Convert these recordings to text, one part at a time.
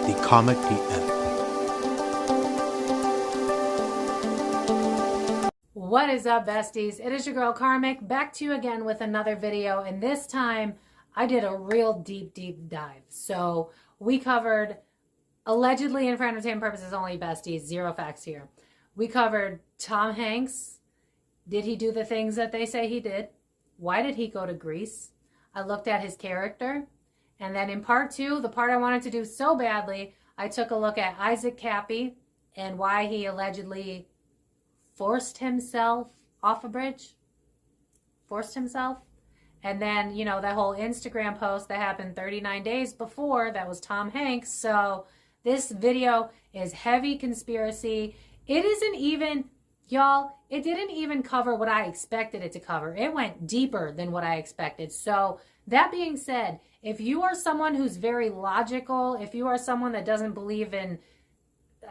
the Karmic PM. What is up, besties? It is your girl Karmic, back to you again with another video, and this time I did a real deep dive. So we covered, allegedly and for entertainment purposes only, besties, zero facts here. We covered Tom Hanks. Did he do the things that they say he did? Why did he go to Greece? I looked at his character. And then in part two, the part I wanted to do so badly, I took a look at Isaac Kappy and why he allegedly forced himself off a bridge. Forced himself. And then, you know, that whole Instagram post that happened 39 days before, that was Tom Hanks. So this video is heavy conspiracy. It isn't even, y'all, it didn't even cover what I expected it to cover. It went deeper than what I expected. So that being said, if you are someone who's very logical, if you are someone that doesn't believe in,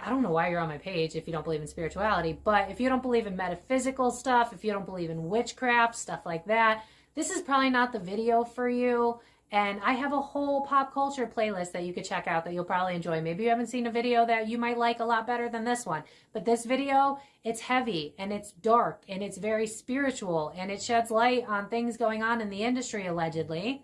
I don't know why you're on my page if you don't believe in spirituality, but if you don't believe in metaphysical stuff, if you don't believe in witchcraft, stuff like that, this is probably not the video for you. And I have a whole pop culture playlist that you could check out that you'll probably enjoy. Maybe you haven't seen a video that you might like a lot better than this one. But this video, it's heavy and it's dark and it's very spiritual and it sheds light on things going on in the industry, allegedly,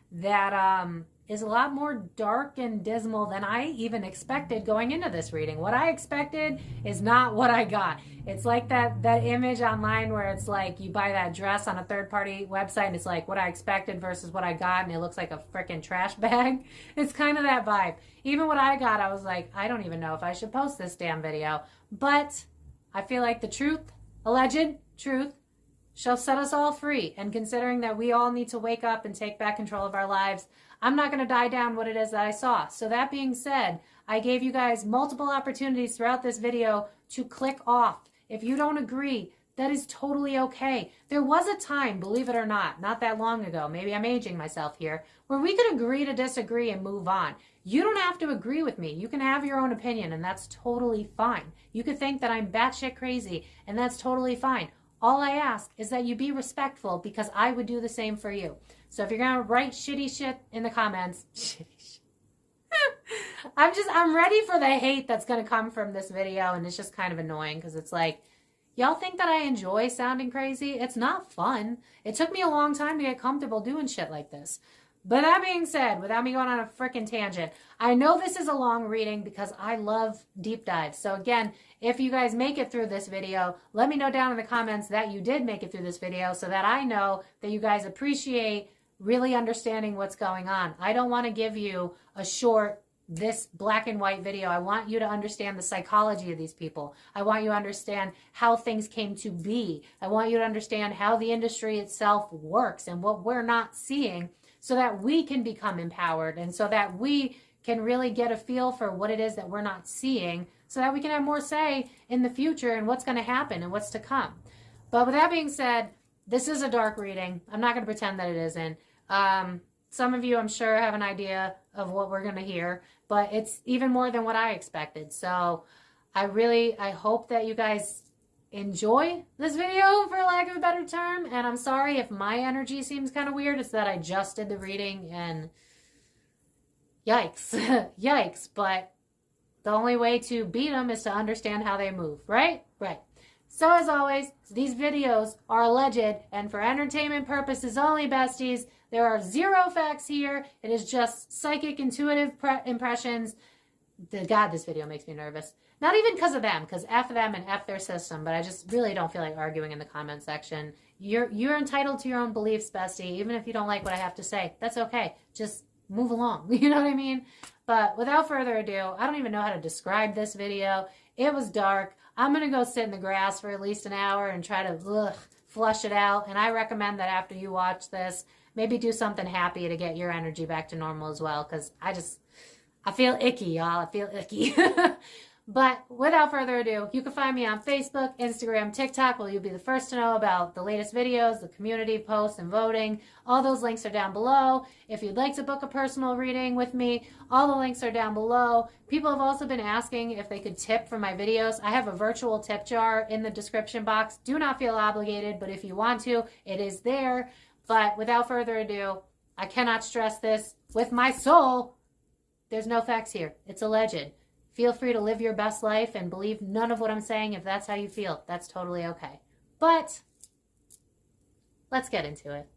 that is a lot more dark and dismal than I even expected going into this reading. What I expected is not what I got. It's like that image online where it's like you buy that dress on a third-party website and it's like what I expected versus what I got, and it looks like a freaking trash bag. It's kind of that vibe. Even what I got, I was like, I don't even know if I should post this damn video. But I feel like the truth, alleged truth, shall set us all free. And considering that we all need to wake up and take back control of our lives, I'm not going to die down what it is that I saw. So that being said, I gave you guys multiple opportunities throughout this video to click off. If you don't agree, that is totally okay. There was a time, believe it or not that long ago, maybe I'm aging myself here, where we could agree to disagree and move on. You don't have to agree with me. You can have your own opinion, and that's totally fine. You could think that I'm batshit crazy, and that's totally fine. All I ask is that you be respectful, because I would do the same for you. So if you're going to write shitty shit in the comments, I'm ready for the hate that's going to come from this video, and it's just kind of annoying because it's like, y'all think that I enjoy sounding crazy? It's not fun. It took me a long time to get comfortable doing shit like this. But that being said, without me going on a freaking tangent, I know this is a long reading because I love deep dives. So again, if you guys make it through this video, let me know down in the comments that you did make it through this video so that I know that you guys appreciate really understanding what's going on. I don't want to give you a short, this black and white video. I want you to understand the psychology of these people. I want you to understand how things came to be. I want you to understand how the industry itself works and what we're not seeing, so that we can become empowered and so that we can really get a feel for what it is that we're not seeing, so that we can have more say in the future and what's going to happen and what's to come. But with that being said, this is a dark reading. I'm not going to pretend that it isn't. Some of you, I'm sure, have an idea of what we're going to hear, but it's even more than what I expected. So I hope that you guys enjoy this video, for lack of a better term. And I'm sorry if my energy seems kind of weird. It's that I just did the reading and yikes. Yikes. But the only way to beat them is to understand how they move, right? Right. So as always, these videos are alleged and for entertainment purposes only, besties. There are zero facts here. It is just psychic, intuitive impressions. God, this video makes me nervous. Not even because of them, because F them and F their system, but I just really don't feel like arguing in the comment section. You're entitled to your own beliefs, bestie. Even if you don't like what I have to say, that's okay. Just move along. You know what I mean? But without further ado, I don't even know how to describe this video. It was dark. I'm going to go sit in the grass for at least an hour and try to flush it out. And I recommend that after you watch this, maybe do something happy to get your energy back to normal as well, because I feel icky, y'all. I feel icky. But without further ado, you can find me on Facebook, Instagram, TikTok, where you'll be the first to know about the latest videos, the community posts, and voting. All those links are down below. If you'd like to book a personal reading with me, all the links are down below. People have also been asking if they could tip for my videos. I have a virtual tip jar in the description box. Do not feel obligated, but if you want to, it is there. But without further ado, I cannot stress this with my soul. There's no facts here. It's alleged. Feel free to live your best life and believe none of what I'm saying if that's how you feel. That's totally okay. But let's get into it.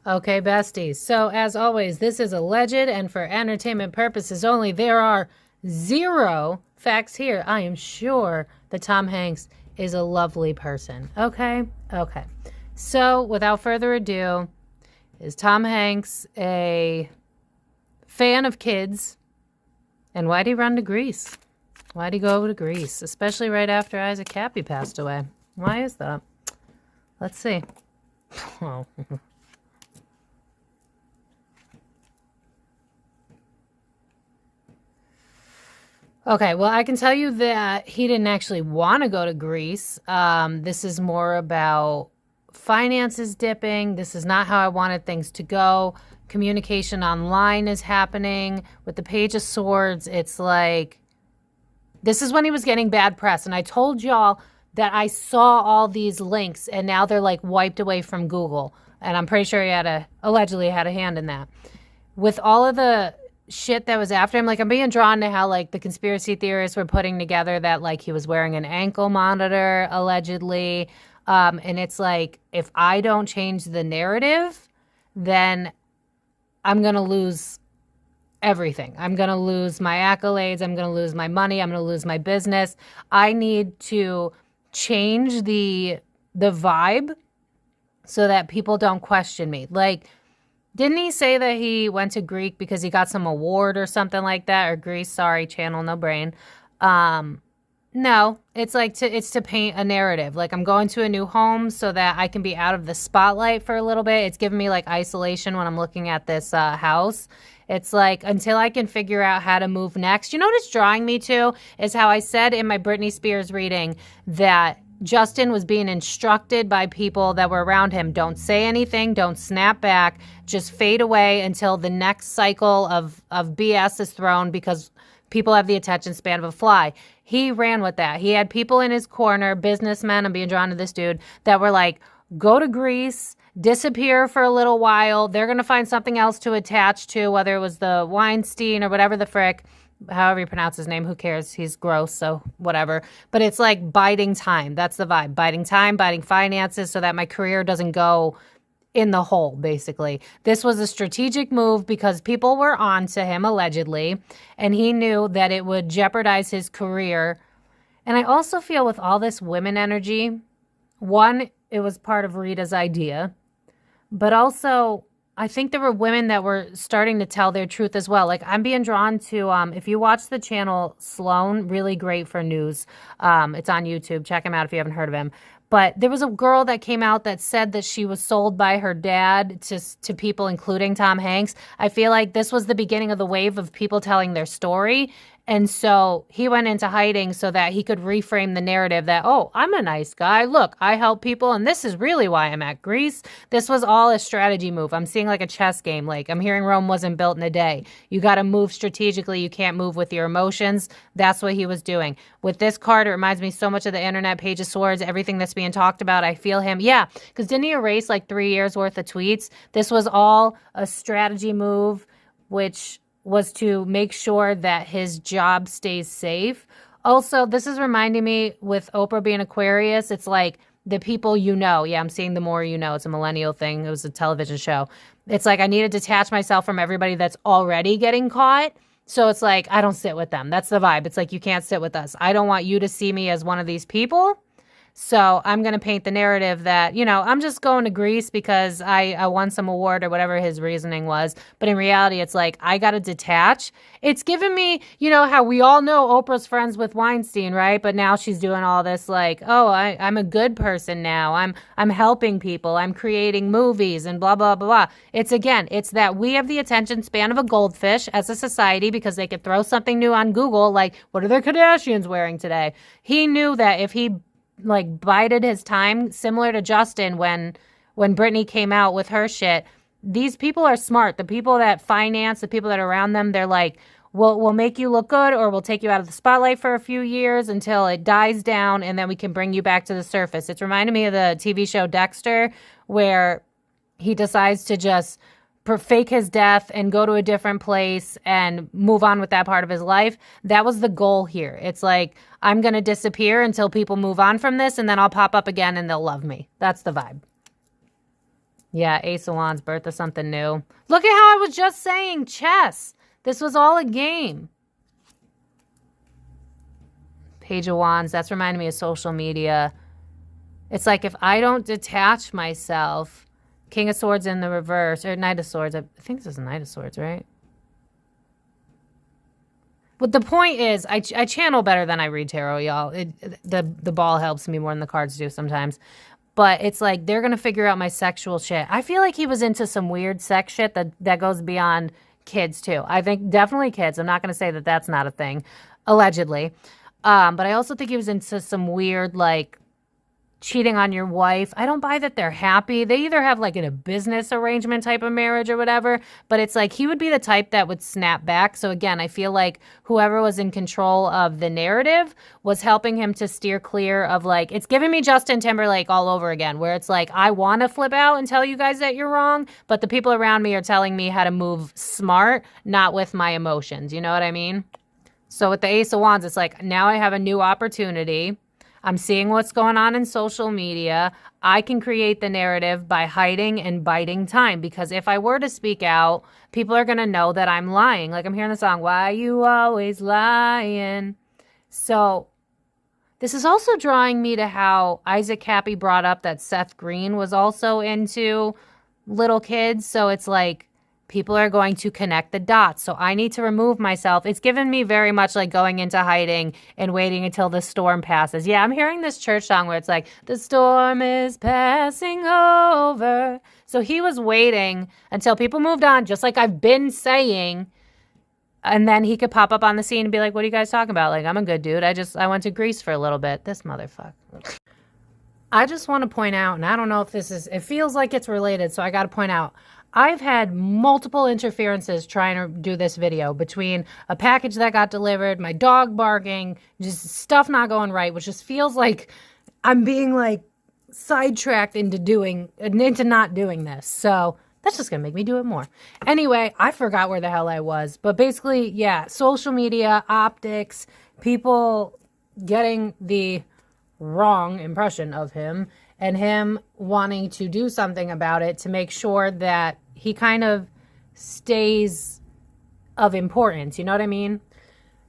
Okay, besties. So as always, this is alleged and for entertainment purposes only. There are 0 facts here. I am sure that Tom Hanks is a lovely person. Okay? Okay. So without further ado, is Tom Hanks a fan of kids? And why'd he run to Greece? Why'd he go over to Greece? Especially right after Isaac Kappy passed away. Why is that? Let's see. Oh. Okay, well, I can tell you that he didn't actually want to go to Greece. This is more about finances dipping. This is not how I wanted things to go. Communication online is happening. With the Page of Swords, it's like, this is when he was getting bad press. And I told y'all that I saw all these links and now they're like wiped away from Google. And I'm pretty sure he allegedly had a hand in that. With all of the shit that was after him, like, I'm being drawn to how like the conspiracy theorists were putting together that like he was wearing an ankle monitor allegedly, and it's like, if I don't change the narrative, then I'm gonna lose everything. I'm gonna lose my accolades, I'm gonna lose my money, I'm gonna lose my business. I need to change the vibe so that people don't question me. Like, didn't he say that he went to Greek because he got some award or something like that? Or Greece, sorry, channel, no brain. No, it's like it's to paint a narrative. Like, I'm going to a new home so that I can be out of the spotlight for a little bit. It's giving me like isolation when I'm looking at this house. It's like, until I can figure out how to move next. You know what it's drawing me to is how I said in my Britney Spears reading that Justin was being instructed by people that were around him. Don't say anything. Don't snap back. Just fade away until the next cycle of BS is thrown, because people have the attention span of a fly. He ran with that. He had people in his corner, businessmen, I'm being drawn to this dude, that were like, go to Greece, disappear for a little while. They're going to find something else to attach to, whether it was the Weinstein or whatever the frick. However you pronounce his name, who cares? He's gross, so whatever. But it's like biding time. That's the vibe. Biding time, biding finances, so that my career doesn't go in the hole, basically. This was a strategic move because people were on to him, allegedly, and he knew that it would jeopardize his career. And I also feel with all this women energy, one, it was part of Rita's idea, but also I think there were women that were starting to tell their truth as well. Like, I'm being drawn to, if you watch the channel Sloan, really great for news. It's on YouTube. Check him out if you haven't heard of him. But there was a girl that came out that said that she was sold by her dad to people, including Tom Hanks. I feel like this was the beginning of the wave of people telling their story. And so he went into hiding so that he could reframe the narrative that, oh, I'm a nice guy. Look, I help people. And this is really why I'm at Greece. This was all a strategy move. I'm seeing like a chess game. Like, I'm hearing Rome wasn't built in a day. You got to move strategically. You can't move with your emotions. That's what he was doing. With this card, it reminds me so much of the internet, Page of Swords, everything that's being talked about. I feel him. Yeah, because didn't he erase like 3 years worth of tweets? This was all a strategy move, which was to make sure that his job stays safe. Also, this is reminding me with Oprah being Aquarius, it's like the people you know. Yeah, I'm seeing the more you know. It's a millennial thing. It was a television show. It's like I need to detach myself from everybody that's already getting caught. So it's like, I don't sit with them. That's the vibe. It's like, you can't sit with us. I don't want you to see me as one of these people. So I'm going to paint the narrative that, you know, I'm just going to Greece because I won some award or whatever his reasoning was. But in reality, it's like, I got to detach. It's given me, you know, how we all know Oprah's friends with Weinstein, right? But now she's doing all this like, oh, I'm a good person now. I'm helping people. I'm creating movies and blah, blah, blah, blah. It's that we have the attention span of a goldfish as a society because they could throw something new on Google. Like, what are the Kardashians wearing today? He knew that if he like bided his time, similar to Justin when Britney came out with her shit. These people are smart. The people that finance, the people that are around them, they're like, we'll make you look good, or we'll take you out of the spotlight for a few years until it dies down, and then we can bring you back to the surface. It's reminded me of the TV show Dexter, where he decides to just fake his death and go to a different place and move on with that part of his life. That was the goal here. It's like, I'm going to disappear until people move on from this, and then I'll pop up again and they'll love me. That's the vibe. Yeah, Ace of Wands, birth of something new. Look at how I was just saying chess. This was all a game. Page of Wands, that's reminding me of social media. It's like if I don't detach myself, King of Swords in the reverse, or Knight of Swords. I think this is Knight of Swords, right? But the point is, I channel better than I read tarot, y'all. The ball helps me more than the cards do sometimes. But it's like they're going to figure out my sexual shit. I feel like he was into some weird sex shit that goes beyond kids, too. I think definitely kids. I'm not going to say that that's not a thing, allegedly. But I also think he was into some weird, like, cheating on your wife. I don't buy that they're happy. They either have like a business arrangement type of marriage or whatever, but it's like he would be the type that would snap back. So again, I feel like whoever was in control of the narrative was helping him to steer clear of like, it's giving me Justin Timberlake all over again, where it's like, I want to flip out and tell you guys that you're wrong, but the people around me are telling me how to move smart, not with my emotions. You know what I mean? So with the Ace of Wands, it's like, now I have a new opportunity. I'm seeing what's going on in social media. I can create the narrative by hiding and biding time, because if I were to speak out, people are going to know that I'm lying. Like I'm hearing the song, "Why You Always Lying?" So this is also drawing me to how Isaac Kappy brought up that Seth Green was also into little kids. So it's like, people are going to connect the dots. So I need to remove myself. It's given me very much like going into hiding and waiting until the storm passes. Yeah, I'm hearing this church song where it's like, the storm is passing over. So he was waiting until people moved on, just like I've been saying. And then he could pop up on the scene and be like, what are you guys talking about? Like, I'm a good dude. I went to Greece for a little bit. This motherfucker. I just want to point out, and I don't know if this is, it feels like it's related, so I got to point out, I've had multiple interferences trying to do this video, between a package that got delivered, my dog barking, just stuff not going right, which just feels like I'm being like sidetracked into not doing this. So that's just going to make me do it more. Anyway, I forgot where the hell I was, but basically, yeah, social media, optics, people getting the wrong impression of him, and him wanting to do something about it to make sure that he kind of stays of importance. You know what I mean?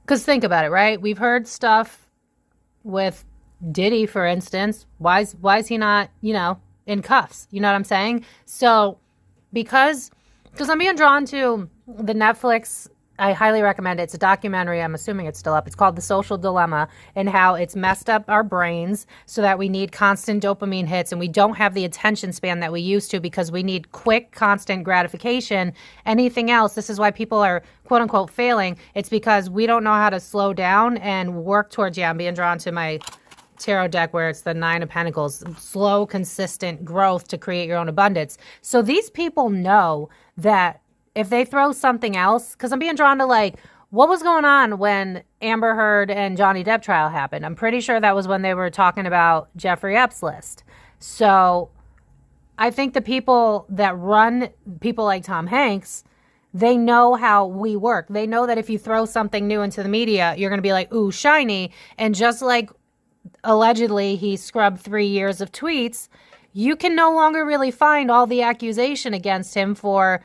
Because think about it, right? We've heard stuff with Diddy, for instance. Why is he not, in cuffs? You know what I'm saying? So because I'm being drawn to the Netflix, I highly recommend it. It's a documentary. I'm assuming it's still up. It's called The Social Dilemma, and how it's messed up our brains so that we need constant dopamine hits, and we don't have the attention span that we used to because we need quick, constant gratification. Anything else, this is why people are quote unquote failing. It's because we don't know how to slow down and work towards, I'm being drawn to my tarot deck where it's the Nine of Pentacles, slow, consistent growth to create your own abundance. So these people know that if they throw something else, because I'm being drawn to like, what was going on when Amber Heard and Johnny Depp trial happened? I'm pretty sure that was when they were talking about Jeffrey Epps' list. So I think the people that run people like Tom Hanks, they know how we work. They know that if you throw something new into the media, you're going to be like, ooh, shiny. And just like allegedly he scrubbed 3 years of tweets, you can no longer really find all the accusation against him for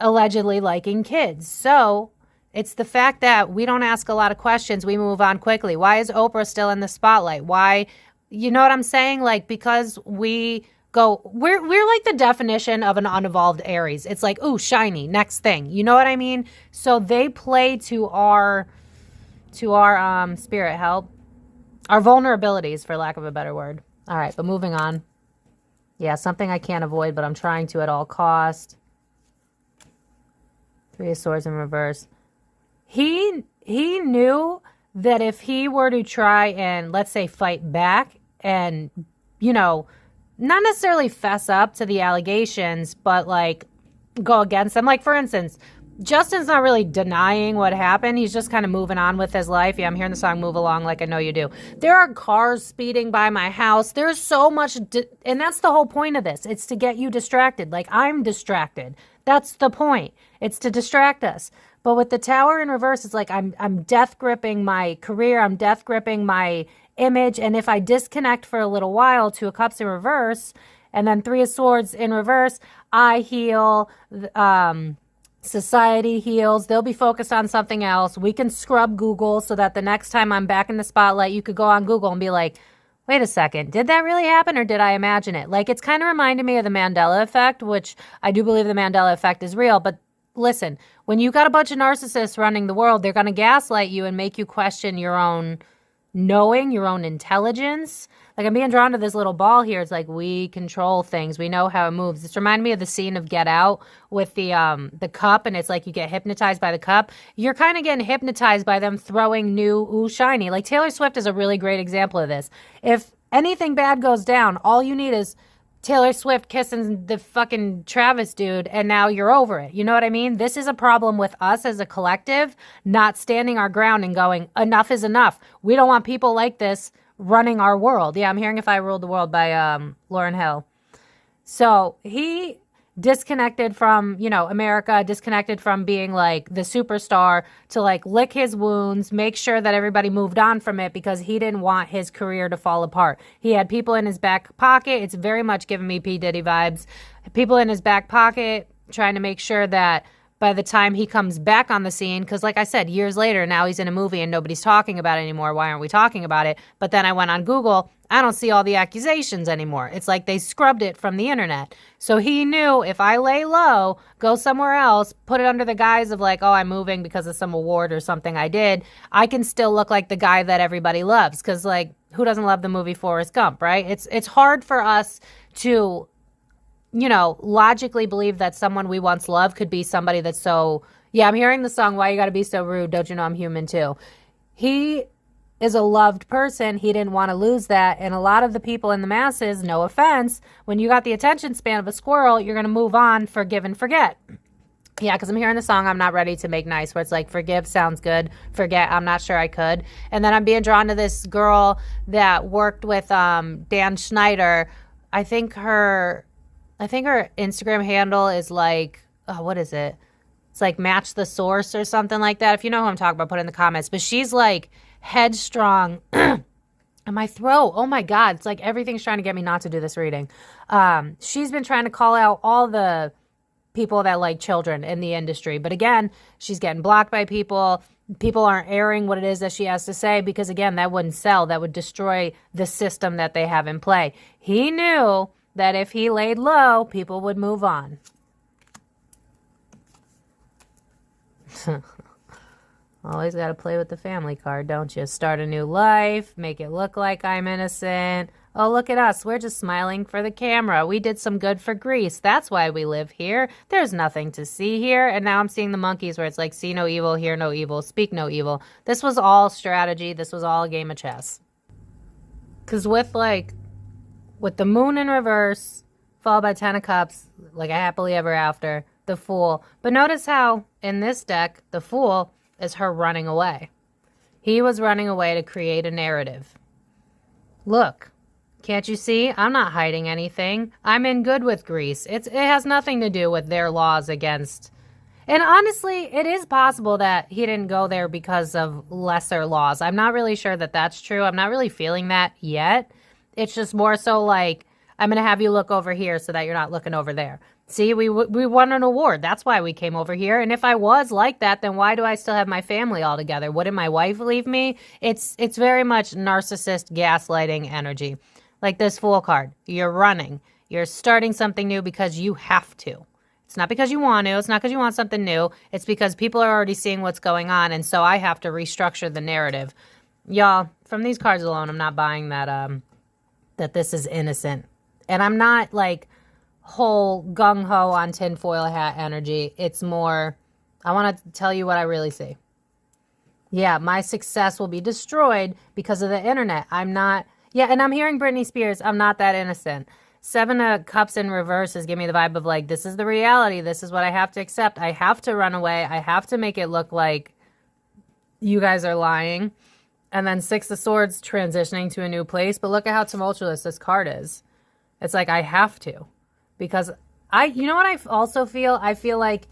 allegedly liking kids. So it's the fact that we don't ask a lot of questions. We move on quickly. Why is Oprah still in the spotlight? Why, you know what I'm saying? Like, because we're like the definition of an unevolved Aries. It's like, ooh, shiny, next thing. You know what I mean? So they play to our spirit help, our vulnerabilities, for lack of a better word. All right, but moving on. Yeah, something I can't avoid, but I'm trying to at all cost. Three of Swords in reverse. He knew that if he were to try and, let's say, fight back and, not necessarily fess up to the allegations, but like go against them. Like, for instance, Justin's not really denying what happened. He's just kind of moving on with his life. Yeah, I'm hearing the song Move Along Like I Know You Do. There are cars speeding by my house. There's so much, and that's the whole point of this. It's to get you distracted. Like, I'm distracted. That's the point. It's to distract us. But with the Tower in reverse, it's like I'm death gripping my career. I'm death gripping my image. And if I disconnect for a little while, Two of Cups in reverse, and then Three of Swords in reverse, I heal, society heals. They'll be focused on something else. We can scrub Google so that the next time I'm back in the spotlight, you could go on Google and be like, wait a second, did that really happen or did I imagine it? Like, it's kind of reminded me of the Mandela effect, which I do believe the Mandela effect is real. But listen, when you got a bunch of narcissists running the world, they're going to gaslight you and make you question your own knowing, your own intelligence. Like, I'm being drawn to this little ball here. It's like, we control things. We know how it moves. It's reminding me of the scene of Get Out with the cup, and it's like you get hypnotized by the cup. You're kind of getting hypnotized by them throwing new, ooh, shiny. Like, Taylor Swift is a really great example of this. If anything bad goes down, all you need is Taylor Swift kissing the fucking Travis dude, and now you're over it. You know what I mean? This is a problem with us as a collective, not standing our ground and going, enough is enough. We don't want people like this running our world. Yeah, I'm hearing If I Ruled the World by Lauryn Hill. So he disconnected from, America, disconnected from being like the superstar to like lick his wounds, make sure that everybody moved on from it because he didn't want his career to fall apart. He had people in his back pocket. It's very much giving me P. Diddy vibes. People in his back pocket trying to make sure that by the time he comes back on the scene, because like I said, years later, now he's in a movie and nobody's talking about it anymore. Why aren't we talking about it? But then I went on Google. I don't see all the accusations anymore. It's like they scrubbed it from the internet. So he knew if I lay low, go somewhere else, put it under the guise of like, oh, I'm moving because of some award or something I did, I can still look like the guy that everybody loves. Because like, who doesn't love the movie Forrest Gump, right? It's hard for us to logically believe that someone we once loved could be somebody that's so, yeah, I'm hearing the song, Why You Gotta Be So Rude, Don't You Know I'm Human Too. He is a loved person. He didn't want to lose that. And a lot of the people in the masses, no offense, when you got the attention span of a squirrel, you're going to move on, forgive and forget. Yeah, because I'm hearing the song, I'm Not Ready to Make Nice, where it's like, forgive sounds good, forget, I'm not sure I could. And then I'm being drawn to this girl that worked with Dan Schneider. I think her Instagram handle is like, what is it? It's like Match the Source or something like that. If you know who I'm talking about, put it in the comments. But she's like headstrong. And my throat, oh my God. It's like everything's trying to get me not to do this reading. She's been trying to call out all the people that like children in the industry. But again, she's getting blocked by people. People aren't airing what it is that she has to say because, again, that wouldn't sell. That would destroy the system that they have in play. He knew that if he laid low, people would move on. Always got to play with the family card, don't you? Start a new life, make it look like I'm innocent. Oh, look at us. We're just smiling for the camera. We did some good for Greece. That's why we live here. There's nothing to see here. And now I'm seeing the monkeys where it's like, see no evil, hear no evil, speak no evil. This was all strategy. This was all a game of chess. Because with the moon in reverse, followed by 10 of cups, like a happily ever after, the Fool. But notice how in this deck, the Fool is her running away. He was running away to create a narrative. Look, can't you see? I'm not hiding anything. I'm in good with Greece. It has nothing to do with their laws against. And honestly, it is possible that he didn't go there because of lesser laws. I'm not really sure that that's true. I'm not really feeling that yet. It's just more so like, I'm going to have you look over here so that you're not looking over there. See, we won an award. That's why we came over here. And if I was like that, then why do I still have my family all together? Wouldn't my wife leave me? It's very much narcissist gaslighting energy. Like this Fool card. You're running. You're starting something new because you have to. It's not because you want to. It's not because you want something new. It's because people are already seeing what's going on. And so I have to restructure the narrative. Y'all, from these cards alone, I'm not buying that that this is innocent. And I'm not like whole gung-ho on tinfoil hat energy. It's more, I want to tell you what I really see. Yeah, my success will be destroyed because of the internet. I'm not, yeah, and I'm hearing Britney Spears, I'm not that innocent. Seven of Cups in reverse is giving me the vibe of like, this is the reality. This is what I have to accept. I have to run away. I have to make it look like you guys are lying. And then Six of Swords transitioning to a new place. But look at how tumultuous this card is. It's like, I have to. Because you know what I also feel? I feel like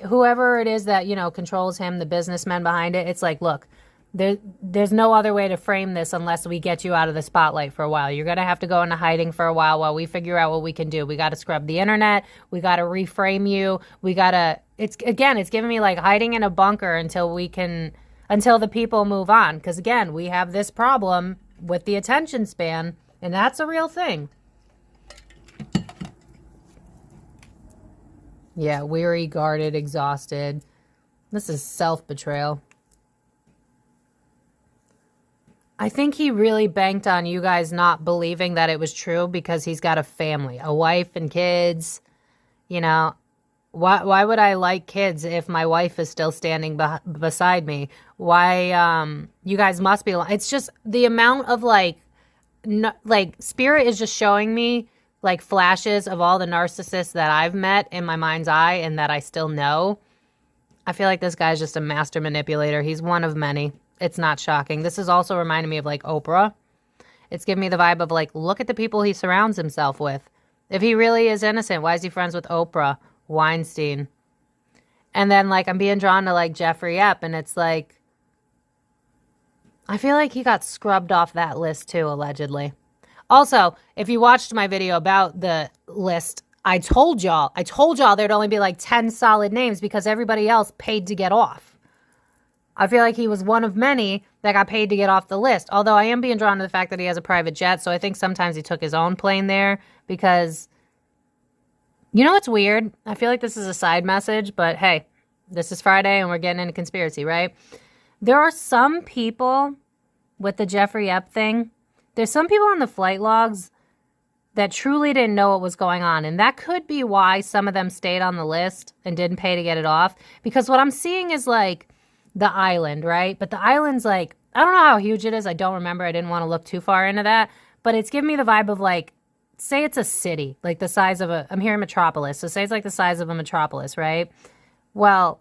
whoever it is that, you know, controls him, the businessmen behind it, it's like, look, there's no other way to frame this unless we get you out of the spotlight for a while. You're going to have to go into hiding for a while we figure out what we can do. We got to scrub the internet. We got to reframe you. We got to, it's giving me like hiding in a bunker until the people move on. Because again, we have this problem with the attention span, and that's a real thing. Yeah, weary, guarded, exhausted. This is self-betrayal. I think he really banked on you guys not believing that it was true because he's got a family, a wife and kids. You know, why would I like kids if my wife is still standing beside me? Why, you guys must be, it's just the amount of like Spirit is just showing me like flashes of all the narcissists that I've met in my mind's eye and that I still know. I feel like this guy's just a master manipulator. He's one of many. It's not shocking. This is also reminding me of like Oprah. It's giving me the vibe of like, look at the people he surrounds himself with. If he really is innocent, why is he friends with Oprah, Weinstein? And then like I'm being drawn to like Jeffrey Epps, and it's like, I feel like he got scrubbed off that list too, allegedly. Also, if you watched my video about the list, I told y'all there'd only be like 10 solid names because everybody else paid to get off. I feel like he was one of many that got paid to get off the list. Although I am being drawn to the fact that he has a private jet, so I think sometimes he took his own plane there because, you know what's weird? I feel like this is a side message, but hey, this is Friday and we're getting into conspiracy, right? There are some people with the Jeffrey Epps thing. There's some people on the flight logs that truly didn't know what was going on. And that could be why some of them stayed on the list and didn't pay to get it off. Because what I'm seeing is like the island, right? But the island's like, I don't know how huge it is. I don't remember. I didn't want to look too far into that. But it's giving me the vibe of like, say it's a city, like the size of I'm here in Metropolis. So say it's like the size of a metropolis, right? Well,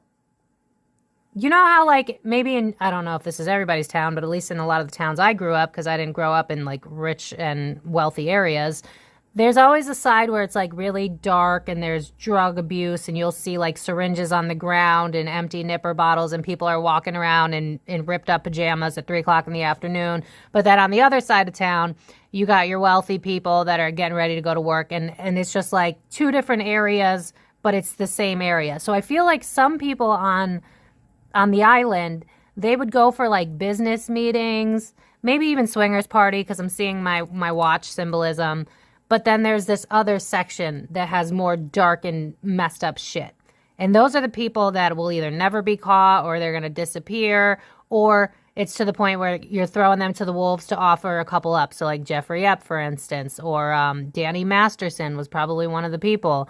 you know how like maybe I don't know if this is everybody's town, but at least in a lot of the towns I grew up, because I didn't grow up in like rich and wealthy areas, there's always a side where it's like really dark and there's drug abuse and you'll see like syringes on the ground and empty nipper bottles and people are walking around in ripped up pajamas at 3 o'clock in the afternoon. But then on the other side of town, you got your wealthy people that are getting ready to go to work, and it's just like two different areas, but it's the same area. So I feel like some people on the island, they would go for like business meetings, maybe even swingers party, because I'm seeing my watch symbolism. But then there's this other section that has more dark and messed up shit. And those are the people that will either never be caught or they're going to disappear, or it's to the point where you're throwing them to the wolves to offer a couple up. So like Jeffrey Epps, for instance, or Danny Masterson was probably one of the people.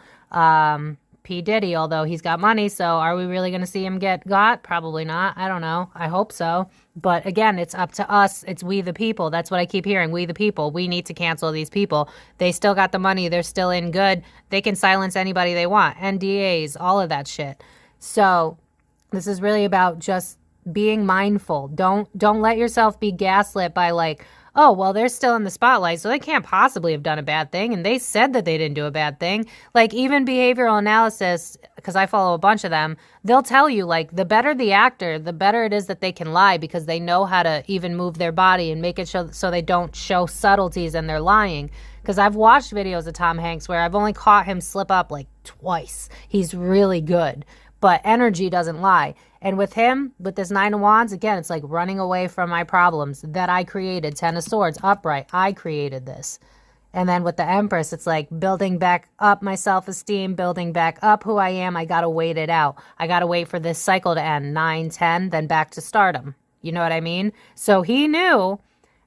Pdiddy, although he's got money, so are we really going to see him get got? Probably not. I don't know. I hope so. But again, it's up to us. It's we the people. That's what I keep hearing. We the people. We need to cancel these people. They still got the money. They're still in good. They can silence anybody they want. NDAs, all of that shit. So this is really about just being mindful. Don't let yourself be gaslit by like, oh, well, they're still in the spotlight, so they can't possibly have done a bad thing, and they said that they didn't do a bad thing. Like, even behavioral analysis, because I follow a bunch of them, they'll tell you, like, the better the actor, the better it is that they can lie, because they know how to even move their body and make it so they don't show subtleties and they're lying. Because I've watched videos of Tom Hanks where I've only caught him slip up, like, twice. He's really good. But energy doesn't lie. And with him, with this 9 of Wands, again, it's like running away from my problems that I created. 10 of Swords, upright. I created this. And then with the Empress, it's like building back up my self-esteem, building back up who I am. I got to wait it out. I got to wait for this cycle to end. 9, 10, then back to stardom. You know what I mean? So he knew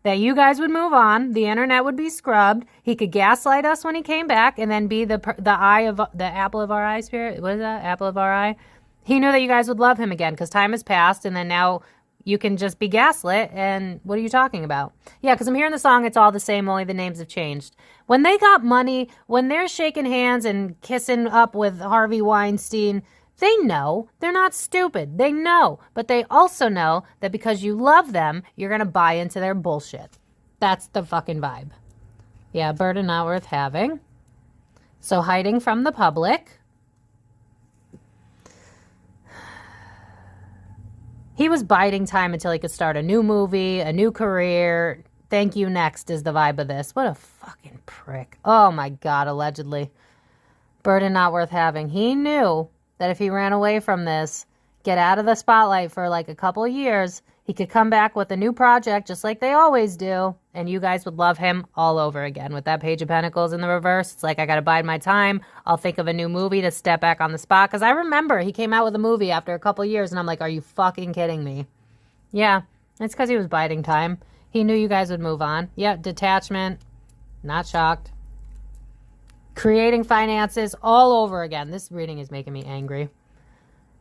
that you guys would move on. The internet would be scrubbed. He could gaslight us when he came back and then be the eye of the apple of our eye, Spirit. What is that? Apple of our eye. He knew that you guys would love him again because time has passed, and then now you can just be gaslit. And what are you talking about? Yeah, because I'm hearing the song, it's all the same, only the names have changed. When they got money, when they're shaking hands and kissing up with Harvey Weinstein, they know. They're not stupid. They know. But they also know that because you love them, you're going to buy into their bullshit. That's the fucking vibe. Yeah, burden not worth having. So hiding from the public. He was biding time until he could start a new movie, a new career. Thank you, next is the vibe of this. What a fucking prick. Oh my God, allegedly. Burden not worth having. He knew that if he ran away from this, get out of the spotlight for like a couple of years, he could come back with a new project just like they always do, and you guys would love him all over again. With that Page of Pentacles in the reverse, it's like, I got to bide my time. I'll think of a new movie to step back on the spot. Because I remember he came out with a movie after a couple of years, and I'm like, are you fucking kidding me? Yeah, it's because he was biding time. He knew you guys would move on. Yeah, detachment. Not shocked. Creating finances all over again. This reading is making me angry.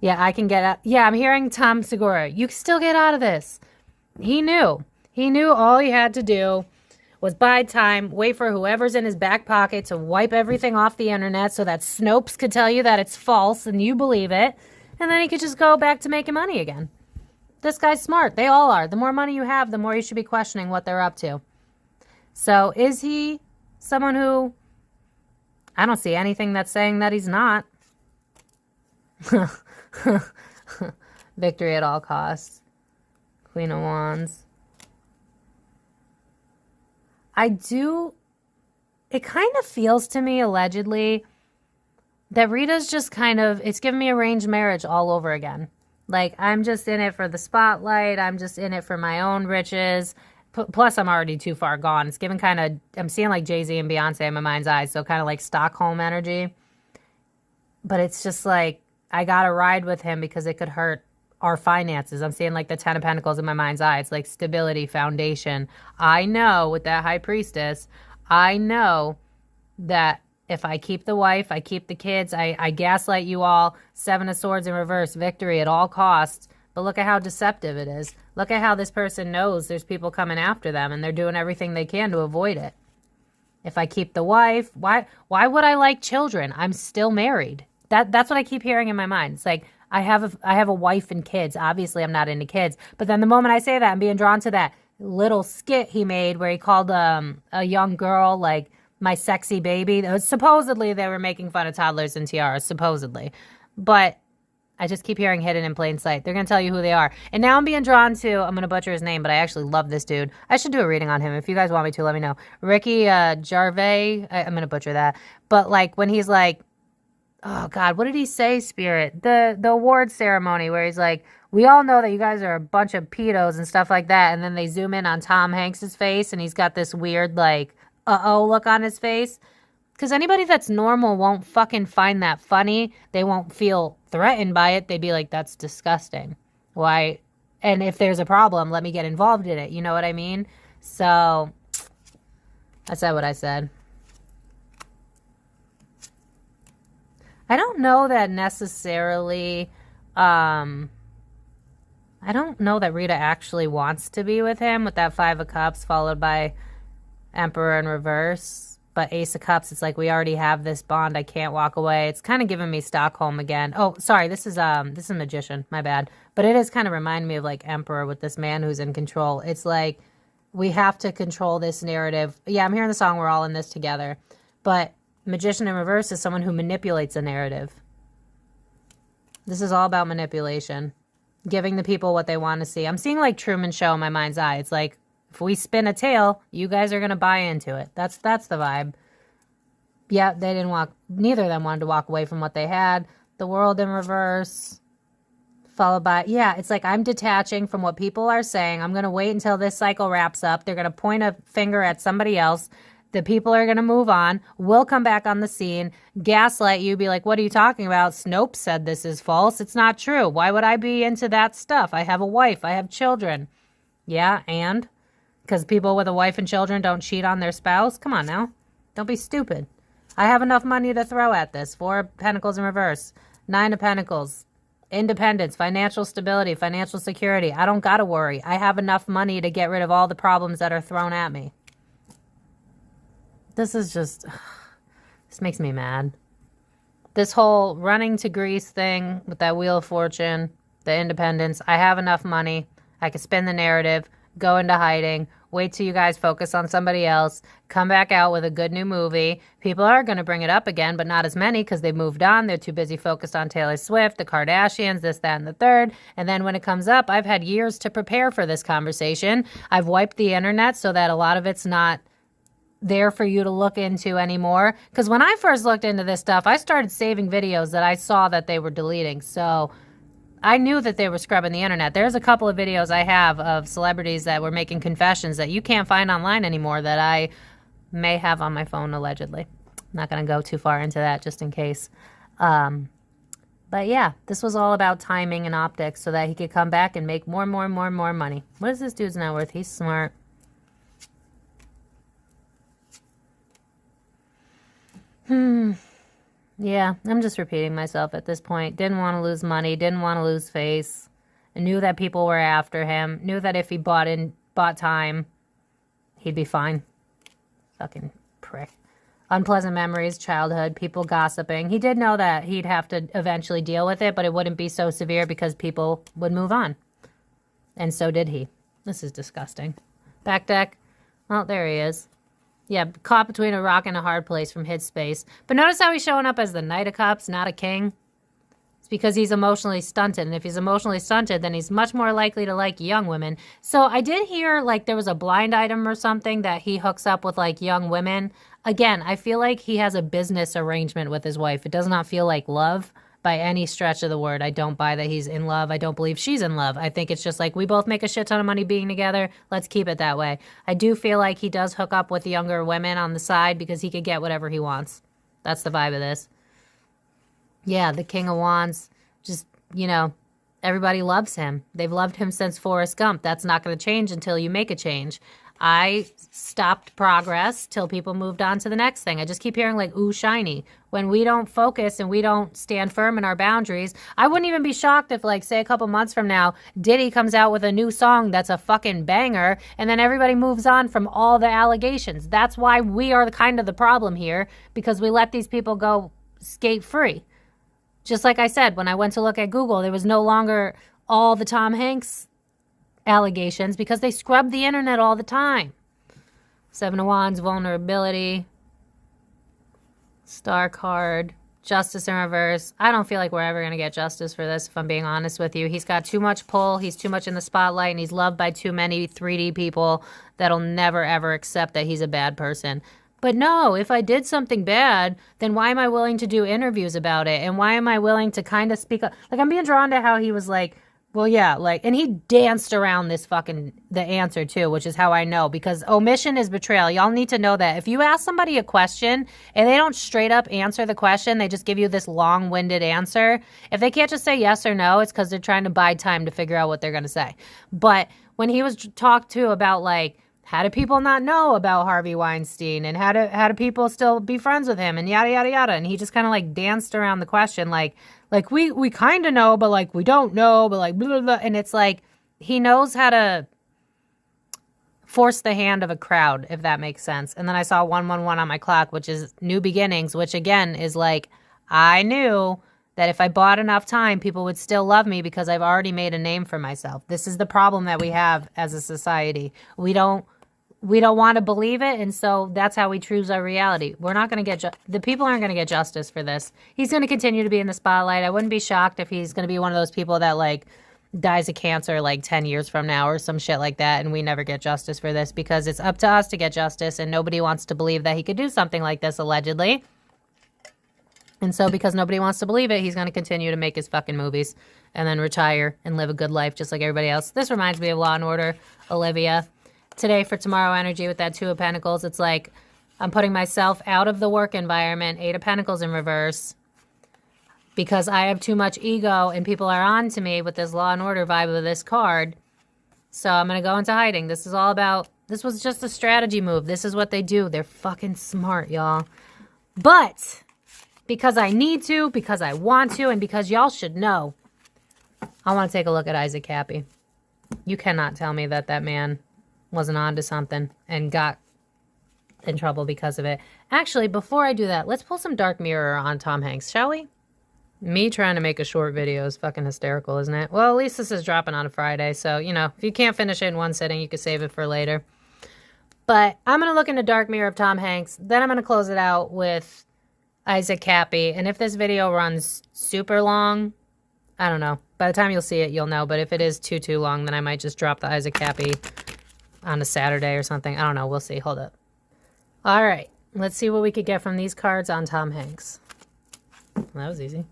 Yeah, I can get out. Yeah, I'm hearing Tom Segura. You can still get out of this. He knew. He knew all he had to do was bide time, wait for whoever's in his back pocket to wipe everything off the internet so that Snopes could tell you that it's false and you believe it, and then he could just go back to making money again. This guy's smart. They all are. The more money you have, the more you should be questioning what they're up to. So is he someone who... I don't see anything that's saying that he's not. Victory at all costs. Queen of Wands. It kind of feels to me, allegedly, that Rita's just kind of, it's giving me arranged marriage all over again. Like, I'm just in it for the spotlight. I'm just in it for my own riches. Plus, I'm already too far gone. It's giving kind of, I'm seeing like Jay-Z and Beyonce in my mind's eye. So kind of like Stockholm energy. But it's just like, I got to ride with him because it could hurt our finances. I'm seeing like the 10 of Pentacles in my mind's eye. It's like stability, foundation. I know with that High Priestess, I know that if I keep the wife, I keep the kids, I gaslight you all, 7 of Swords in reverse, victory at all costs. But look at how deceptive it is. Look at how this person knows there's people coming after them and they're doing everything they can to avoid it. If I keep the wife, why would I like children? I'm still married. That's what I keep hearing in my mind. It's like, I have a wife and kids. Obviously, I'm not into kids. But then the moment I say that, I'm being drawn to that little skit he made where he called a young girl, like, my sexy baby. Supposedly, they were making fun of toddlers and tiaras, supposedly. But I just keep hearing hidden in plain sight. They're going to tell you who they are. And now I'm being drawn to, I'm going to butcher his name, but I actually love this dude. I should do a reading on him. If you guys want me to, let me know. Ricky Gervais. I'm going to butcher that. But, like, when he's like, oh, God, what did he say, Spirit? The award ceremony where he's like, we all know that you guys are a bunch of pedos and stuff like that. And then they zoom in on Tom Hanks' face, and he's got this weird, like, uh-oh look on his face. Because anybody that's normal won't fucking find that funny. They won't feel threatened by it. They'd be like, that's disgusting. Why? And if there's a problem, let me get involved in it. You know what I mean? So, I said what I said. I don't know that necessarily, I don't know that Rita actually wants to be with him with that 5 of Cups followed by Emperor in reverse. But Ace of Cups, it's like we already have this bond. I can't walk away. It's kind of giving me Stockholm again. Oh, sorry. This is Magician. My bad. But it is kind of reminding me of like Emperor with this man who's in control. It's like we have to control this narrative. Yeah, I'm hearing the song. We're all in this together. But Magician in reverse is someone who manipulates a narrative. This is all about manipulation. Giving the people what they want to see. I'm seeing like Truman Show in my mind's eye. It's like, if we spin a tale, you guys are going to buy into it. That's the vibe. Yeah, they didn't walk. Neither of them wanted to walk away from what they had. The World in reverse. Followed by, yeah, it's like I'm detaching from what people are saying. I'm going to wait until this cycle wraps up. They're going to point a finger at somebody else. The people are going to move on. We'll come back on the scene. Gaslight you. Be like, what are you talking about? Snopes said this is false. It's not true. Why would I be into that stuff? I have a wife. I have children. Yeah, and? Because people with a wife and children don't cheat on their spouse? Come on now. Don't be stupid. I have enough money to throw at this. 4 of Pentacles in reverse. 9 of Pentacles. Independence, financial stability, financial security. I don't got to worry. I have enough money to get rid of all the problems that are thrown at me. This is just, this makes me mad. This whole running to Greece thing with that Wheel of Fortune, the independence. I have enough money. I can spin the narrative, go into hiding, wait till you guys focus on somebody else, come back out with a good new movie. People are going to bring it up again, but not as many because they've moved on. They're too busy focused on Taylor Swift, the Kardashians, this, that, and the third. And then when it comes up, I've had years to prepare for this conversation. I've wiped the internet so that a lot of it's not there for you to look into anymore. Because when I first looked into this stuff, I started saving videos that I saw that they were deleting. So I knew that they were scrubbing the internet. There's a couple of videos I have of celebrities that were making confessions that you can't find online anymore that I may have on my phone, allegedly. I'm not going to go too far into that just in case. But yeah, this was all about timing and optics so that he could come back and make more money. What is this dude's net worth? He's smart. Yeah, I'm just repeating myself at this point. Didn't want to lose money, didn't want to lose face. I knew that people were after him. Knew that if he bought time, he'd be fine. Fucking prick. Unpleasant memories, childhood, people gossiping. He did know that he'd have to eventually deal with it, but it wouldn't be so severe because people would move on. And so did he. This is disgusting. Back deck. Oh, there he is. Yeah, caught between a rock and a hard place from hid space. But notice how he's showing up as the Knight of Cups, not a king. It's because he's emotionally stunted. And if he's emotionally stunted, then he's much more likely to like young women. So I did hear like there was a blind item or something that he hooks up with like young women. Again, I feel like he has a business arrangement with his wife. It does not feel like love by any stretch of the word. I don't buy that he's in love. I don't believe she's in love. I think it's just like we both make a shit ton of money being together. Let's keep it that way. I do feel like he does hook up with younger women on the side because he could get whatever he wants. That's the vibe of this. Yeah, the King of Wands. Just, you know, everybody loves him. They've loved him since Forrest Gump. That's not going to change until you make a change. I stopped progress till people moved on to the next thing. I just keep hearing like, ooh, shiny. When we don't focus and we don't stand firm in our boundaries, I wouldn't even be shocked if like, say a couple months from now, Diddy comes out with a new song that's a fucking banger and then everybody moves on from all the allegations. That's why we are the kind of the problem here because we let these people go skate free. Just like I said, when I went to look at Google, there was no longer all the Tom Hanks allegations because they scrub the internet all the time. Seven of Wands, vulnerability, Star card, justice in reverse. I don't feel like we're ever going to get justice for this, if I'm being honest with you. He's got too much pull. He's too much in the spotlight, and he's loved by too many 3D people that'll never, ever accept that he's a bad person. But no, if I did something bad, then why am I willing to do interviews about it? And why am I willing to kind of speak up? Like, I'm being drawn to how he was like, well, yeah, like, and he danced around this fucking, the answer too, which is how I know, because omission is betrayal. Y'all need to know that. If you ask somebody a question and they don't straight up answer the question, they just give you this long-winded answer. If they can't just say yes or no, it's because they're trying to buy time to figure out what they're going to say. But when he was talked to about, like, how do people not know about Harvey Weinstein and how do people still be friends with him and yada, yada, yada. And he just kind of like danced around the question, like we kind of know, but like we don't know, but like blah, blah, blah. And it's like he knows how to force the hand of a crowd, if that makes sense. And then I saw 111 on my clock, which is new beginnings, which again is like I knew that if I bought enough time, people would still love me because I've already made a name for myself. This is the problem that we have as a society. We don't want to believe it, and so that's how we choose our reality. We're not going to get the people aren't going to get justice for this. He's going to continue to be in the spotlight. I wouldn't be shocked if he's going to be one of those people that like dies of cancer like 10 years from now or some shit like that, and we never get justice for this because it's up to us to get justice, and nobody wants to believe that he could do something like this allegedly. And so because nobody wants to believe it, he's going to continue to make his fucking movies and then retire and live a good life just like everybody else. This reminds me of Law & Order, Olivia. Today for tomorrow energy with that Two of Pentacles, it's like I'm putting myself out of the work environment, Eight of Pentacles in reverse, because I have too much ego and people are on to me with this Law & Order vibe of this card. So I'm going to go into hiding. This is all about, this was just a strategy move. This is what they do. They're fucking smart, y'all. But because I need to, because I want to, and because y'all should know, I want to take a look at Isaac Kappy. You cannot tell me that that man wasn't onto something and got in trouble because of it. Actually, before I do that, let's pull some dark mirror on Tom Hanks, shall we? Me trying to make a short video is fucking hysterical, isn't it? Well, at least this is dropping on a Friday, so, you know, if you can't finish it in one sitting, you can save it for later. But I'm going to look into dark mirror of Tom Hanks. Then I'm going to close it out with Isaac Kappy. And if this video runs super long, I don't know. By the time you'll see it, you'll know. But if it is too long, then I might just drop the Isaac Kappy on a Saturday or something. I don't know. We'll see. Hold up. All right. Let's see what we could get from these cards on Tom Hanks. Well, that was easy.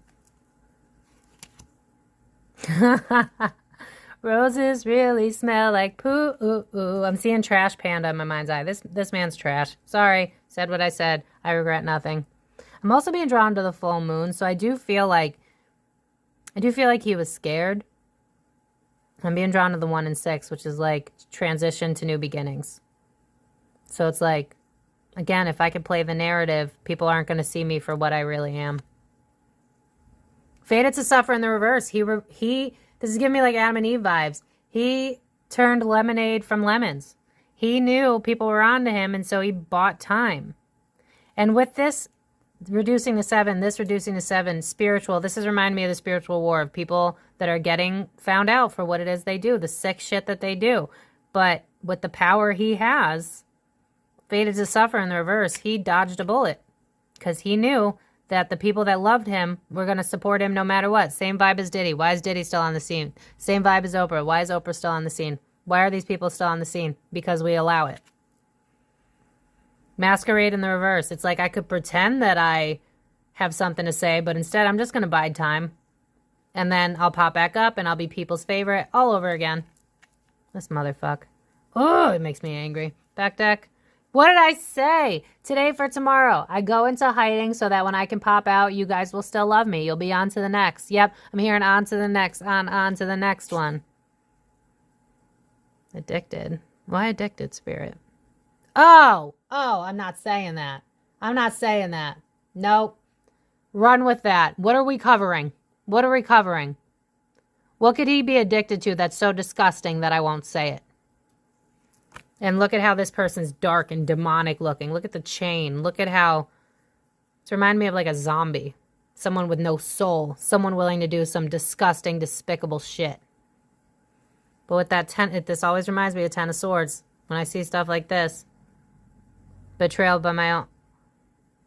Roses really smell like poo. I'm seeing trash panda in my mind's eye. This man's trash. Sorry. Said what I said. I regret nothing. I'm also being drawn to the full moon, so I do feel like he was scared. I'm being drawn to the 1 and 6, which is like transition to new beginnings. So it's like, again, if I could play the narrative, people aren't going to see me for what I really am. Fated to suffer in the reverse. This is giving me like Adam and Eve vibes. He turned lemonade from lemons. He knew people were on to him, and so he bought time. And with this reducing to 7, this reducing to 7, spiritual, this is reminding me of the spiritual war of people that are getting found out for what it is they do, the sick shit that they do. But with the power he has, fated to suffer in the reverse, he dodged a bullet because he knew that the people that loved him were going to support him no matter what. Same vibe as Diddy. Why is Diddy still on the scene? Same vibe as Oprah. Why is Oprah still on the scene? Why are these people still on the scene? Because we allow it. Masquerade in the reverse. It's like I could pretend that I have something to say, but instead I'm just going to bide time. And then I'll pop back up and I'll be people's favorite all over again. This motherfucker. Oh, it makes me angry. Back deck. What did I say? Today for tomorrow. I go into hiding so that when I can pop out, you guys will still love me. You'll be on to the next. Yep, I'm hearing on to the next, on to the next one. Addicted. Why addicted, spirit? Oh, I'm not saying that. I'm not saying that. Nope. Run with that. What are we covering? What are we covering? What could he be addicted to that's so disgusting that I won't say it? And look at how this person's dark and demonic looking. Look at the chain. Look at how it's reminding me of like a zombie. Someone with no soul. Someone willing to do some disgusting, despicable shit. But with that this always reminds me of 10 of Swords. When I see stuff like this. Betrayal by my own.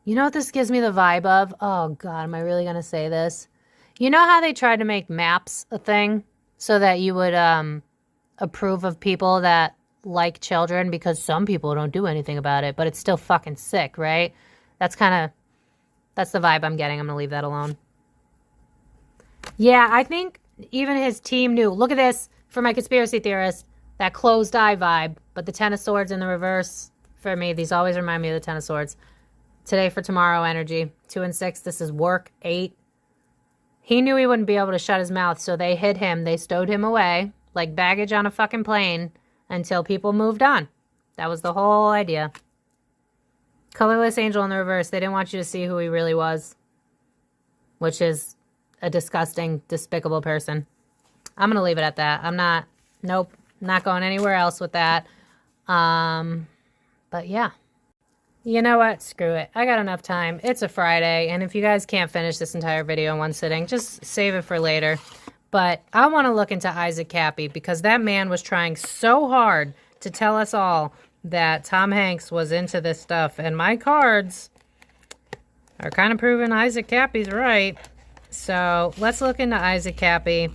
You know what this gives me the vibe of? Oh, God, am I really going to say this? You know how they tried to make maps a thing? So that you would approve of people that like children, because some people don't do anything about it, but it's still fucking sick, right? That's the vibe I'm getting. I'm going to leave that alone. Yeah, I think even his team knew. Look at this for my conspiracy theorist, that closed eye vibe, but the 10 of Swords in the reverse for me, these always remind me of the 10 of Swords. Today for tomorrow energy. 2 and 6, this is work. 8. He knew he wouldn't be able to shut his mouth, so they hid him. They stowed him away like baggage on a fucking plane until people moved on. That was the whole idea. Colorless angel in the reverse. They didn't want you to see who he really was, which is a disgusting, despicable person. I'm going to leave it at that. Nope, not going anywhere else with that. But yeah. You know what? Screw it. I got enough time. It's a Friday, and if you guys can't finish this entire video in one sitting, just save it for later. But I want to look into Isaac Kappy because that man was trying so hard to tell us all that Tom Hanks was into this stuff. And my cards are kind of proving Isaac Kappy's right. So let's look into Isaac Kappy.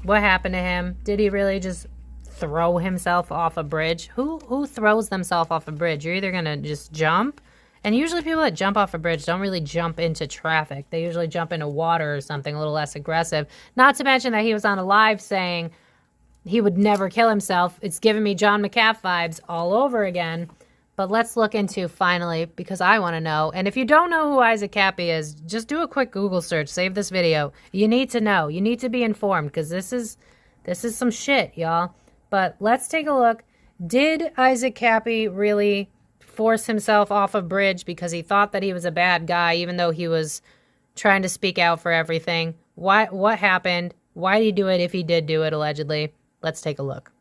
What happened to him? Did he really just throw himself off a bridge? Who throws themselves off a bridge? You're either going to just jump. And usually people that jump off a bridge don't really jump into traffic. They usually jump into water or something a little less aggressive. Not to mention that he was on a live saying he would never kill himself. It's giving me John McAfee vibes all over again. But let's look into, finally, because I want to know. And if you don't know who Isaac Kappy is, just do a quick Google search. Save this video. You need to know. You need to be informed because this is some shit, y'all. But let's take a look. Did Isaac Kappy really force himself off a bridge because he thought that he was a bad guy, even though he was trying to speak out for everything? What happened? Why did he do it if he did do it, allegedly? Let's take a look.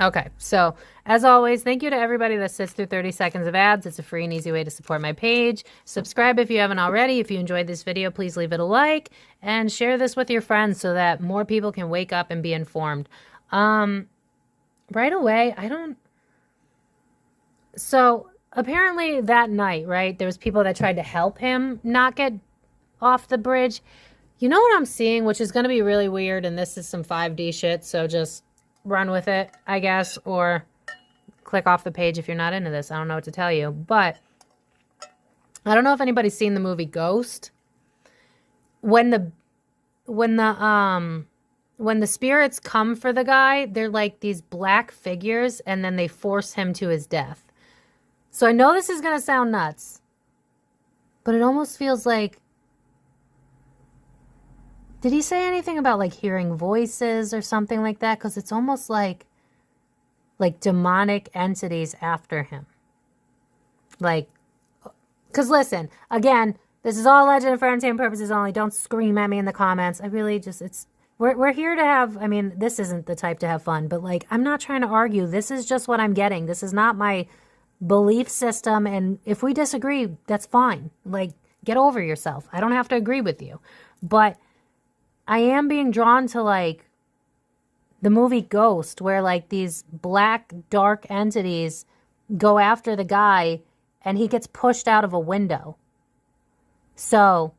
Okay, so as always, thank you to everybody that sits through 30 seconds of ads. It's a free and easy way to support my page. Subscribe if you haven't already. If you enjoyed this video, please leave it a like and share this with your friends so that more people can wake up and be informed. Right away, so apparently that night, right, there was people that tried to help him not get off the bridge. You know what I'm seeing, which is going to be really weird, and this is some 5D shit, so just run with it, I guess, or click off the page if you're not into this. I don't know what to tell you, but I don't know if anybody's seen the movie Ghost. When the spirits come for the guy, they're like these black figures, and then they force him to his death. So I know this is going to sound nuts, but it almost feels like, did he say anything about like hearing voices or something like that? Because it's almost like demonic entities after him. Like, because listen, again, this is all legend for entertainment purposes only. Don't scream at me in the comments. I really just, we're here to have, I mean, this isn't the type to have fun, but like, I'm not trying to argue. This is just what I'm getting. This is not my belief system. And if we disagree, that's fine. Like, get over yourself. I don't have to agree with you. But I am being drawn to like the movie Ghost, where like these black dark entities go after the guy and he gets pushed out of a window. So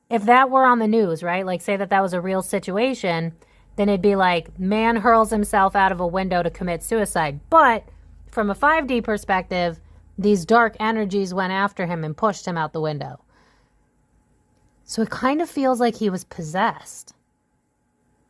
if that were on the news, right, like say that was a real situation, then it'd be like, man hurls himself out of a window to commit suicide. But from a 5D perspective, these dark energies went after him and pushed him out the window. So it kind of feels like he was possessed.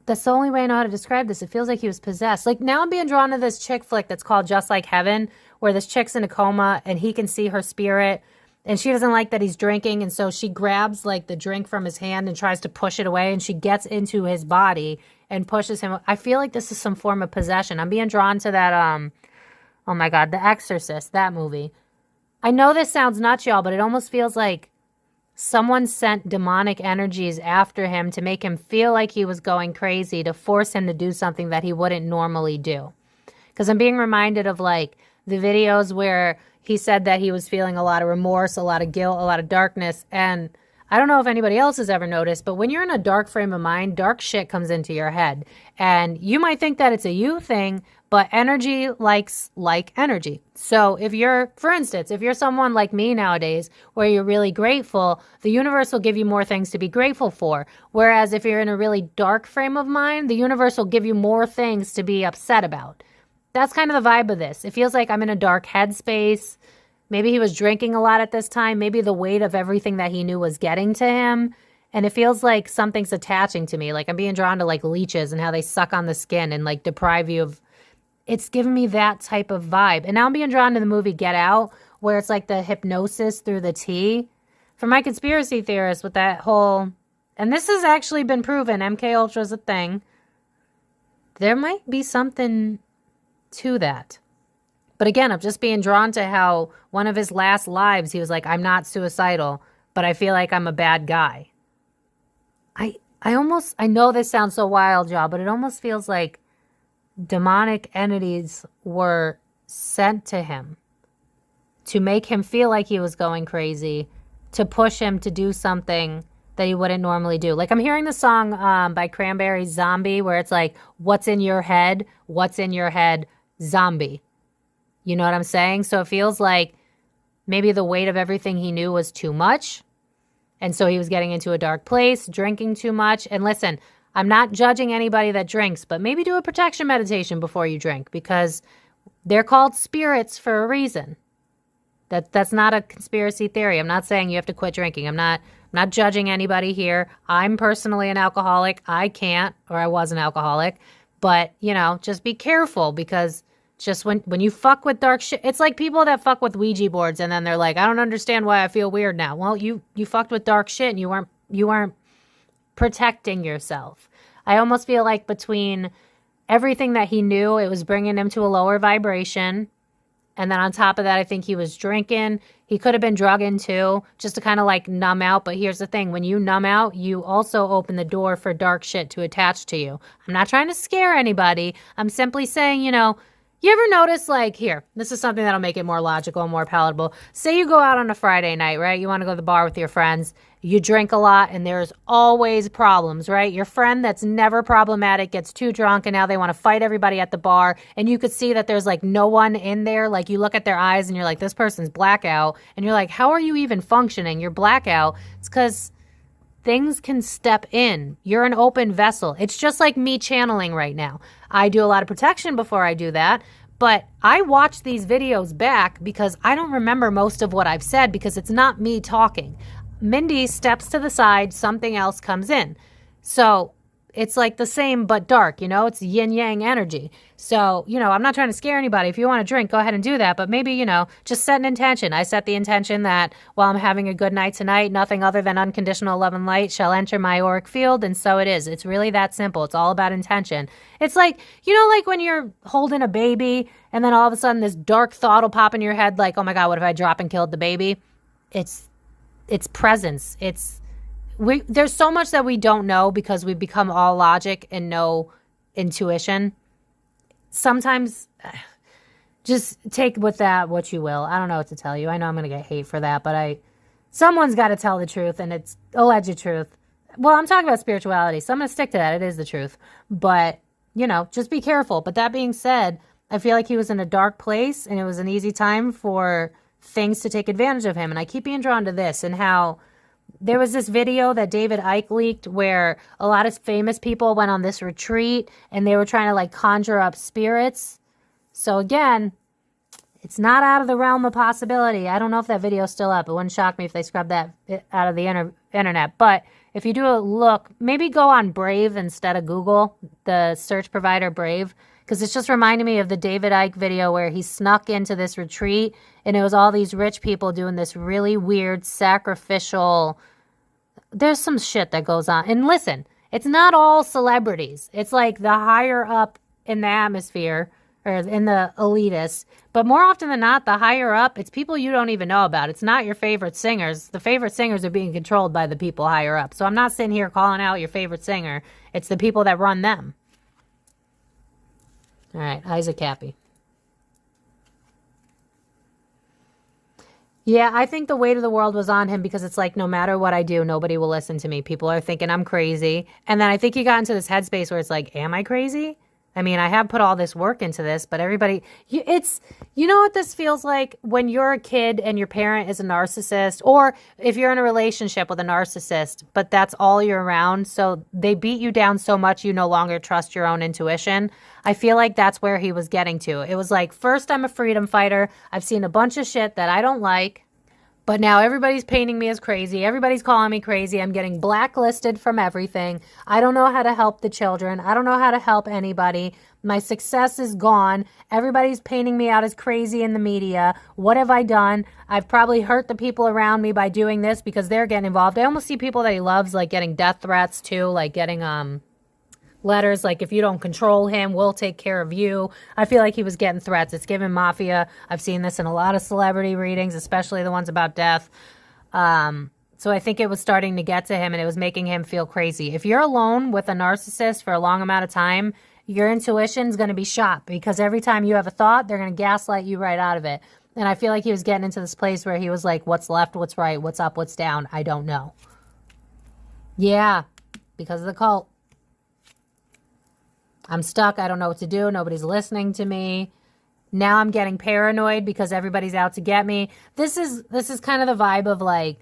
That's the only way I know how to describe this. It feels like he was possessed. Like now I'm being drawn to this chick flick that's called Just Like Heaven, where this chick's in a coma and he can see her spirit and she doesn't like that he's drinking. And so she grabs like the drink from his hand and tries to push it away, and she gets into his body and pushes him. I feel like this is some form of possession. I'm being drawn to that, oh my God, The Exorcist, that movie. I know this sounds nuts, y'all, but it almost feels like someone sent demonic energies after him to make him feel like he was going crazy, to force him to do something that he wouldn't normally do. Because I'm being reminded of like the videos where he said that he was feeling a lot of remorse, a lot of guilt, a lot of darkness. And I don't know if anybody else has ever noticed, but when you're in a dark frame of mind, dark shit comes into your head. And you might think that it's a you thing, but energy likes like energy. So if you're, for instance, if you're someone like me nowadays, where you're really grateful, the universe will give you more things to be grateful for. Whereas if you're in a really dark frame of mind, the universe will give you more things to be upset about. That's kind of the vibe of this. It feels like I'm in a dark headspace. Maybe he was drinking a lot at this time. Maybe the weight of everything that he knew was getting to him. And it feels like something's attaching to me. Like I'm being drawn to like leeches and how they suck on the skin and like deprive you of, it's giving me that type of vibe. And now I'm being drawn to the movie Get Out, where it's like the hypnosis through the tea. For my conspiracy theorists with that whole, and this has actually been proven, MK Ultra is a thing. There might be something to that. But again, I'm just being drawn to how one of his last lives, he was like, I'm not suicidal, but I feel like I'm a bad guy. I know this sounds so wild, y'all, but it almost feels like demonic entities were sent to him to make him feel like he was going crazy, to push him to do something that he wouldn't normally do. Like I'm hearing the song by Cranberries, Zombie, where it's like, what's in your head? What's in your head? Zombie. You know what I'm saying? So it feels like maybe the weight of everything he knew was too much. And so he was getting into a dark place, drinking too much. And listen, I'm not judging anybody that drinks, but maybe do a protection meditation before you drink, because they're called spirits for a reason. That's not a conspiracy theory. I'm not saying you have to quit drinking. I'm not judging anybody here. I'm personally an alcoholic. I can't, or I was an alcoholic. But, you know, just be careful, because just when you fuck with dark shit, it's like people that fuck with Ouija boards and then they're like, I don't understand why I feel weird now. Well, you fucked with dark shit and you weren't protecting yourself. I almost feel like between everything that he knew, it was bringing him to a lower vibration. And then on top of that, I think he was drinking. He could have been drugging too, just to kind of like numb out. But here's the thing. When you numb out, you also open the door for dark shit to attach to you. I'm not trying to scare anybody. I'm simply saying, you know, you ever notice, like, here, this is something that'll make it more logical and more palatable. Say you go out on a Friday night, right? You want to go to the bar with your friends. You drink a lot and there's always problems, right? Your friend that's never problematic gets too drunk and now they want to fight everybody at the bar. And you could see that there's like no one in there. Like you look at their eyes and you're like, this person's blackout. And you're like, how are you even functioning? You're blackout. It's because things can step in. You're an open vessel. It's just like me channeling right now. I do a lot of protection before I do that, but I watch these videos back because I don't remember most of what I've said because it's not me talking. Mindy steps to the side, something else comes in. So it's like the same but dark, you know, it's yin yang energy. So, you know, I'm not trying to scare anybody. If you want to drink, go ahead and do that. But maybe, you know, just set an intention. I set the intention that while I'm having a good night tonight, nothing other than unconditional love and light shall enter my auric field. And so it is. It's really that simple. It's all about intention. It's like, you know, like when you're holding a baby and then all of a sudden this dark thought will pop in your head like, oh my God, what if I drop and killed the baby? It's presence. There's so much that we don't know because we become all logic and no intuition. Sometimes just take with that what you will. I don't know what to tell you. I know I'm going to get hate for that, but someone's got to tell the truth and it's alleged truth. Well, I'm talking about spirituality, so I'm going to stick to that. It is the truth. But, you know, just be careful. But that being said, I feel like he was in a dark place and it was an easy time for things to take advantage of him. And I keep being drawn to this and how there was this video that David Icke leaked where a lot of famous people went on this retreat and they were trying to like conjure up spirits. So again, it's not out of the realm of possibility. I don't know if that video's still up. It wouldn't shock me if they scrubbed that out of the internet. But if you do a look, maybe go on Brave instead of Google, the search provider Brave, because it's just reminding me of the David Icke video where he snuck into this retreat and it was all these rich people doing this really weird sacrificial. There's some shit that goes on. And listen, it's not all celebrities. It's like the higher up in the atmosphere or in the elitists. But more often than not, the higher up, it's people you don't even know about. It's not your favorite singers. The favorite singers are being controlled by the people higher up. So I'm not sitting here calling out your favorite singer. It's the people that run them. All right, Isaac Kappy. Yeah, I think the weight of the world was on him because it's like, no matter what I do, nobody will listen to me. People are thinking I'm crazy. And then I think he got into this headspace where it's like, am I crazy? I mean, I have put all this work into this, but everybody, you know what this feels like when you're a kid and your parent is a narcissist, or if you're in a relationship with a narcissist, but that's all you're around. So they beat you down so much you no longer trust your own intuition. I feel like that's where he was getting to. It was like, first, I'm a freedom fighter. I've seen a bunch of shit that I don't like. But now everybody's painting me as crazy. Everybody's calling me crazy. I'm getting blacklisted from everything. I don't know how to help the children. I don't know how to help anybody. My success is gone. Everybody's painting me out as crazy in the media. What have I done? I've probably hurt the people around me by doing this because they're getting involved. I almost see people that he loves like getting death threats too, like getting letters like, if you don't control him, we'll take care of you. I feel like he was getting threats. It's given mafia. I've seen this in a lot of celebrity readings, especially the ones about death. So I think it was starting to get to him and it was making him feel crazy. If you're alone with a narcissist for a long amount of time, your intuition is going to be shot because every time you have a thought, they're going to gaslight you right out of it. And I feel like he was getting into this place where he was like, what's left, what's right, what's up, what's down? I don't know. Yeah, because of the cult. I'm stuck. I don't know what to do. Nobody's listening to me. Now I'm getting paranoid because everybody's out to get me. This is kind of the vibe of like,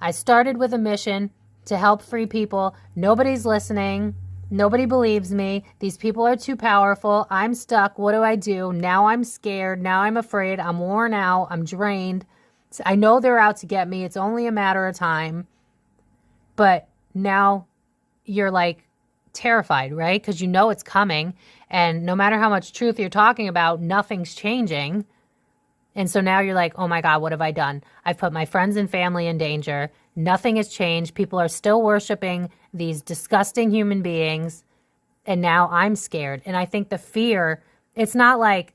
I started with a mission to help free people. Nobody's listening. Nobody believes me. These people are too powerful. I'm stuck. What do I do? Now I'm scared. Now I'm afraid. I'm worn out. I'm drained. I know they're out to get me. It's only a matter of time. But now you're like, terrified, right? Because you know it's coming, and no matter how much truth you're talking about, nothing's changing. And so now you're like, oh my God, what have I done? I've put my friends and family in danger. Nothing has changed. People are still worshiping these disgusting human beings, and now I'm scared. And I think the fear, it's not like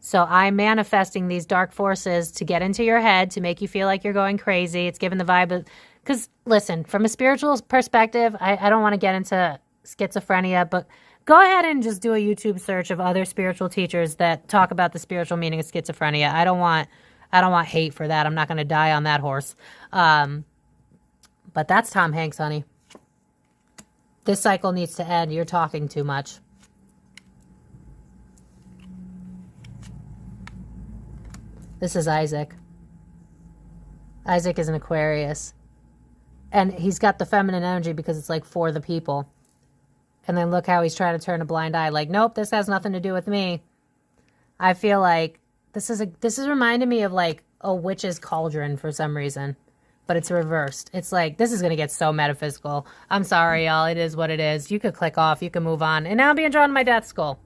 So I'm manifesting these dark forces to get into your head, to make you feel like you're going crazy. It's given the vibe of, because listen, from a spiritual perspective, I don't want to get into schizophrenia, but go ahead and just do a YouTube search of other spiritual teachers that talk about the spiritual meaning of schizophrenia. I don't want hate for that. I'm not going to die on that horse. But that's Tom Hanks, honey. This cycle needs to end. You're talking too much. This is Isaac. Isaac is an Aquarius. And he's got the feminine energy because it's like for the people. And then look how he's trying to turn a blind eye. Like, nope, this has nothing to do with me. I feel like this is reminding me of like a witch's cauldron for some reason. But it's reversed. It's like, this is going to get so metaphysical. I'm sorry, y'all. It is what it is. You could click off. You can move on. And now I'm being drawn to my death skull.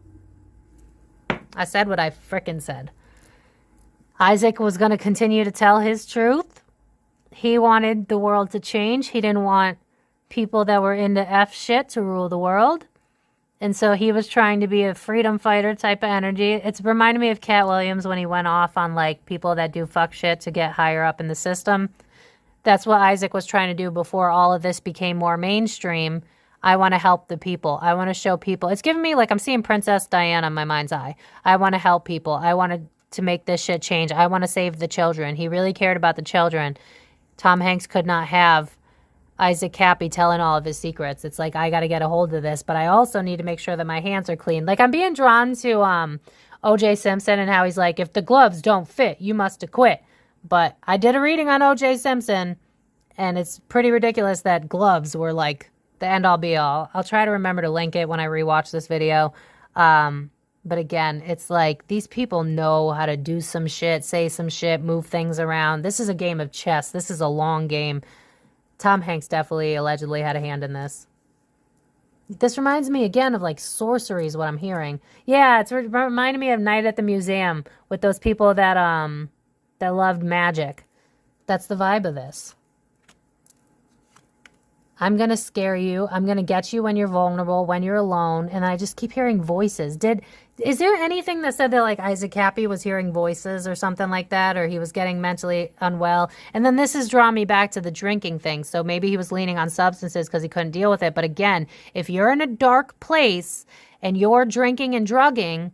I said what I frickin' said. Isaac was going to continue to tell his truth. He wanted the world to change. He didn't want people that were into F shit to rule the world. And so he was trying to be a freedom fighter type of energy. It's reminded me of Katt Williams when he went off on like people that do fuck shit to get higher up in the system. That's what Isaac was trying to do before all of this became more mainstream. I want to help the people. I want to show people. It's giving me like I'm seeing Princess Diana in my mind's eye. I want to help people. I wanted to make this shit change. I want to save the children. He really cared about the children. Tom Hanks could not have Isaac Kappy telling all of his secrets. It's like, I got to get a hold of this, but I also need to make sure that my hands are clean. Like I'm being drawn to O.J. Simpson and how he's like, if the gloves don't fit, you must acquit. But I did a reading on O.J. Simpson, and it's pretty ridiculous that gloves were like the end-all be-all. I'll try to remember to link it when I rewatch this video. But again, it's like these people know how to do some shit, say some shit, move things around. This is a game of chess. This is a long game. Tom Hanks definitely allegedly had a hand in this. This reminds me again of like sorcery is what I'm hearing. Yeah, it's reminding me of Night at the Museum with those people that loved magic. That's the vibe of this. I'm going to scare you. I'm going to get you when you're vulnerable, when you're alone. And I just keep hearing voices. Is there anything that said that like Isaac Kappy was hearing voices or something like that? Or he was getting mentally unwell? And then this has drawn me back to the drinking thing. So maybe he was leaning on substances because he couldn't deal with it. But again, if you're in a dark place and you're drinking and drugging,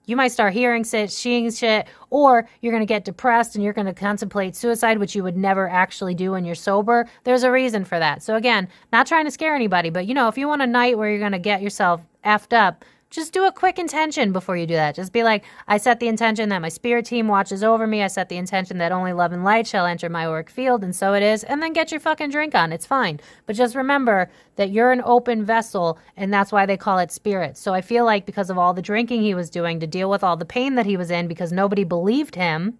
you might start hearing shit, seeing shit, or you're going to get depressed and you're going to contemplate suicide, which you would never actually do when you're sober. There's a reason for that. So again, not trying to scare anybody, but you know, if you want a night where you're going to get yourself effed up, just do a quick intention before you do that. Just be like, I set the intention that my spirit team watches over me. I set the intention that only love and light shall enter my work field, and so it is. And then get your fucking drink on. It's fine. But just remember that you're an open vessel, and that's why they call it spirit. So I feel like because of all the drinking he was doing to deal with all the pain that he was in because nobody believed him,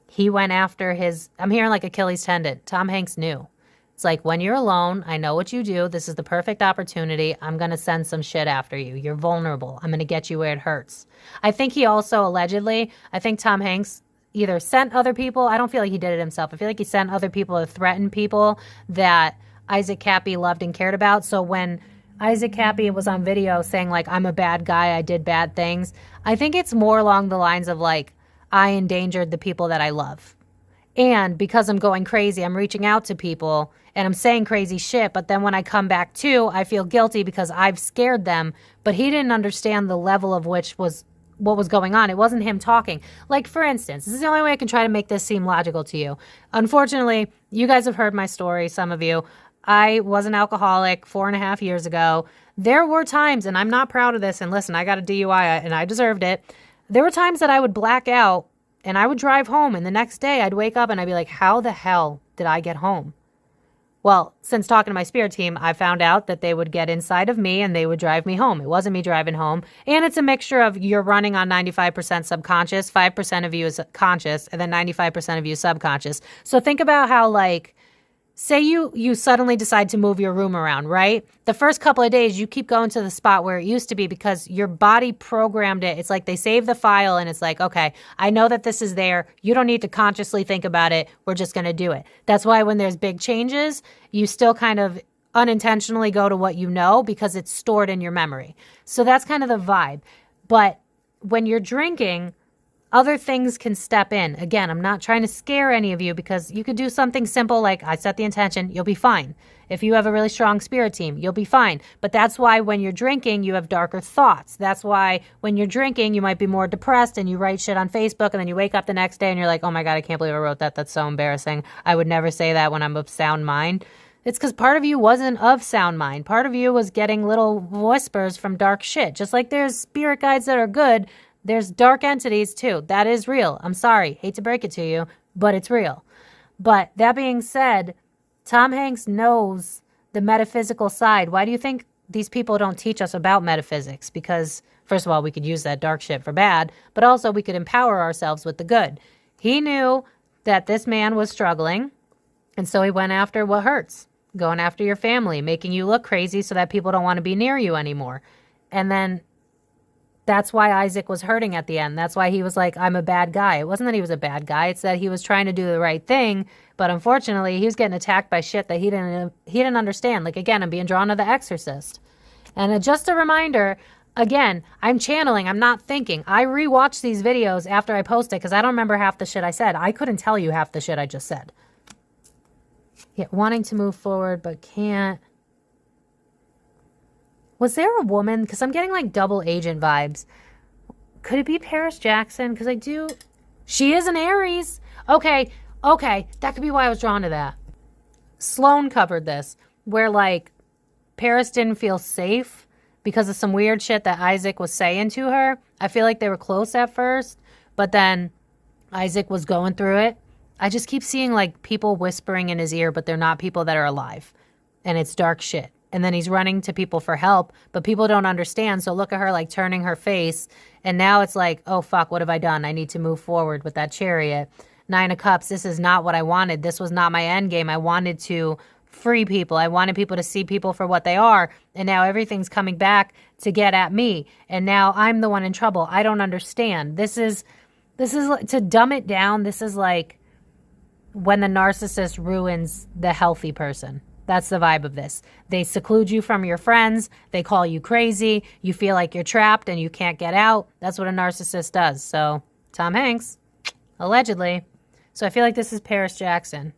he went after his, I'm hearing like Achilles tendon. Tom Hanks knew. It's like, when you're alone, I know what you do. This is the perfect opportunity. I'm going to send some shit after you. You're vulnerable. I'm going to get you where it hurts. I think he also allegedly, I think Tom Hanks either sent other people. I don't feel like he did it himself. I feel like he sent other people to threaten people that Isaac Kappy loved and cared about. So when Isaac Kappy was on video saying like, I'm a bad guy, I did bad things, I think it's more along the lines of like, I endangered the people that I love. And because I'm going crazy, I'm reaching out to people and I'm saying crazy shit. But then when I come back to, I feel guilty because I've scared them. But he didn't understand the level of which was what was going on. It wasn't him talking. Like, for instance, this is the only way I can try to make this seem logical to you. Unfortunately, you guys have heard my story, some of you. I was an alcoholic 4.5 years ago. There were times, and I'm not proud of this, and listen, I got a DUI and I deserved it. There were times that I would black out and I would drive home, and the next day I'd wake up and I'd be like, how the hell did I get home? Well, since talking to my spirit team, I found out that they would get inside of me and they would drive me home. It wasn't me driving home. And it's a mixture of you're running on 95% subconscious, 5% of you is conscious, and then 95% of you is subconscious. So think about how, like, say you suddenly decide to move your room around, right? The first couple of days, you keep going to the spot where it used to be because your body programmed it. It's like they save the file and it's like, okay, I know that this is there. You don't need to consciously think about it. We're just going to do it. That's why when there's big changes, you still kind of unintentionally go to what you know because it's stored in your memory. So that's kind of the vibe. But when you're drinking, other things can step in. Again, I'm not trying to scare any of you, because you could do something simple like I set the intention, you'll be fine. If you have a really strong spirit team, you'll be fine. But that's why when you're drinking, you have darker thoughts. That's why when you're drinking, you might be more depressed and you write shit on Facebook and then you wake up the next day and you're like, oh my God, I can't believe I wrote that. That's so embarrassing. I would never say that when I'm of sound mind. It's because part of you wasn't of sound mind. Part of you was getting little whispers from dark shit. Just like there's spirit guides that are good, there's dark entities too. That is real. I'm sorry. Hate to break it to you, but it's real. But that being said, Tom Hanks knows the metaphysical side. Why do you think these people don't teach us about metaphysics? Because, first of all, we could use that dark shit for bad, but also we could empower ourselves with the good. He knew that this man was struggling, and so he went after what hurts, going after your family, making you look crazy so that people don't want to be near you anymore. And then that's why Isaac was hurting at the end. That's why he was like, I'm a bad guy. It wasn't that he was a bad guy. It's that he was trying to do the right thing. But unfortunately, he was getting attacked by shit that he didn't understand. Like, again, I'm being drawn to The Exorcist. And just a reminder, again, I'm channeling. I'm not thinking. I rewatch these videos after I post it because I don't remember half the shit I said. I couldn't tell you half the shit I just said. Yeah, wanting to move forward but can't. Was there a woman? Because I'm getting like double agent vibes. Could it be Paris Jackson? Because I do. She is an Aries. Okay. That could be why I was drawn to that. Sloan covered this, where like Paris didn't feel safe because of some weird shit that Isaac was saying to her. I feel like they were close at first, but then Isaac was going through it. I just keep seeing like people whispering in his ear, but they're not people that are alive. And it's dark shit. And then he's running to people for help, but people don't understand. So look at her like turning her face. And now it's like, oh, fuck, what have I done? I need to move forward with that Chariot. 9 of Cups, this is not what I wanted. This was not my end game. I wanted to free people. I wanted people to see people for what they are. And now everything's coming back to get at me. And now I'm the one in trouble. I don't understand. This is to dumb it down. This is like when the narcissist ruins the healthy person. That's the vibe of this. They seclude you from your friends. They call you crazy. You feel like you're trapped and you can't get out. That's what a narcissist does. So Tom Hanks, allegedly. So I feel like this is Paris Jackson.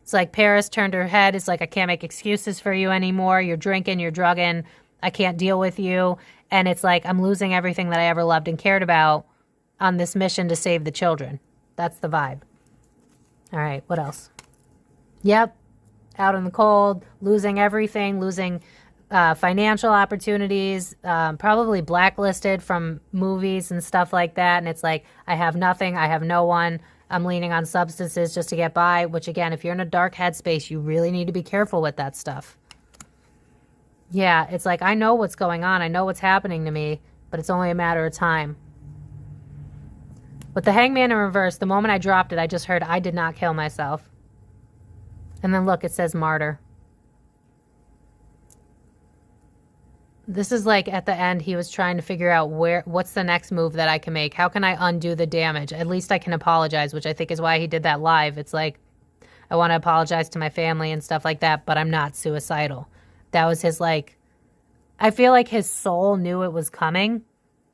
It's like Paris turned her head. It's like, I can't make excuses for you anymore. You're drinking, you're drugging. I can't deal with you. And it's like, I'm losing everything that I ever loved and cared about on this mission to save the children. That's the vibe. All right, what else? Yep. Out in the cold, losing everything, losing financial opportunities, probably blacklisted from movies and stuff like that. And it's like, I have nothing. I have no one. I'm leaning on substances just to get by, which again, if you're in a dark headspace, you really need to be careful with that stuff. Yeah, it's like, I know what's going on. I know what's happening to me, but it's only a matter of time. With the Hangman in reverse, the moment I dropped it, I just heard, I did not kill myself. And then look, it says martyr. This is like at the end, he was trying to figure out what's the next move that I can make? How can I undo the damage? At least I can apologize, which I think is why he did that live. It's like, I want to apologize to my family and stuff like that, but I'm not suicidal. That was his like, I feel like his soul knew it was coming.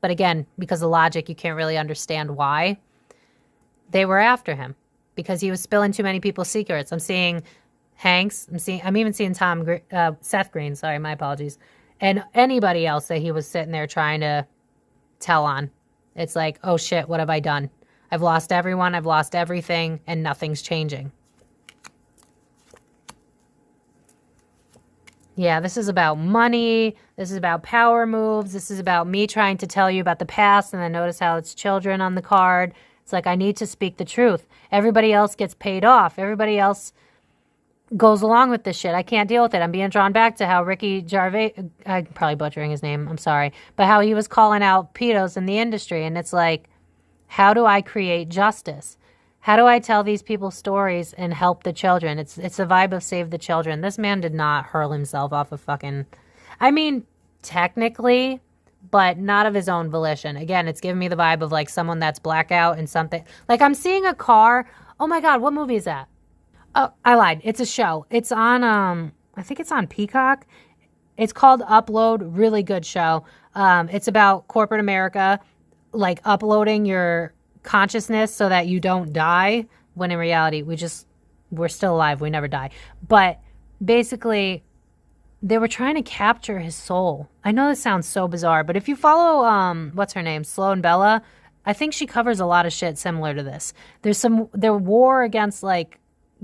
But again, because of logic, you can't really understand why. They were after him because he was spilling too many people's secrets. I'm seeing Hanks. I'm even seeing Seth Green. Sorry, my apologies. And anybody else that he was sitting there trying to tell on. It's like, oh shit, what have I done? I've lost everyone. I've lost everything, and nothing's changing. Yeah, this is about money. This is about power moves. This is about me trying to tell you about the past, and then notice how it's children on the card. It's like, I need to speak the truth. Everybody else gets paid off. Everybody else goes along with this shit. I can't deal with it. I'm being drawn back to how Ricky Gervais, I'm probably butchering his name, I'm sorry, but how he was calling out pedos in the industry. And it's like, how do I create justice? How do I tell these people's stories and help the children? It's the vibe of save the children. This man did not hurl himself off of fucking, I mean, technically, but not of his own volition. Again, it's giving me the vibe of like someone that's blackout and something. Like I'm seeing a car. Oh my God, what movie is that? Oh, I lied. It's a show. It's on, I think it's on Peacock. It's called Upload. Really good show. It's about corporate America. like uploading your consciousness so that you don't die, when in reality we're still alive, we never die. But basically they were trying to capture his soul. I know this sounds so bizarre, but if you follow what's her name, Sloan Bella, I think she covers a lot of shit similar to this. Their war against like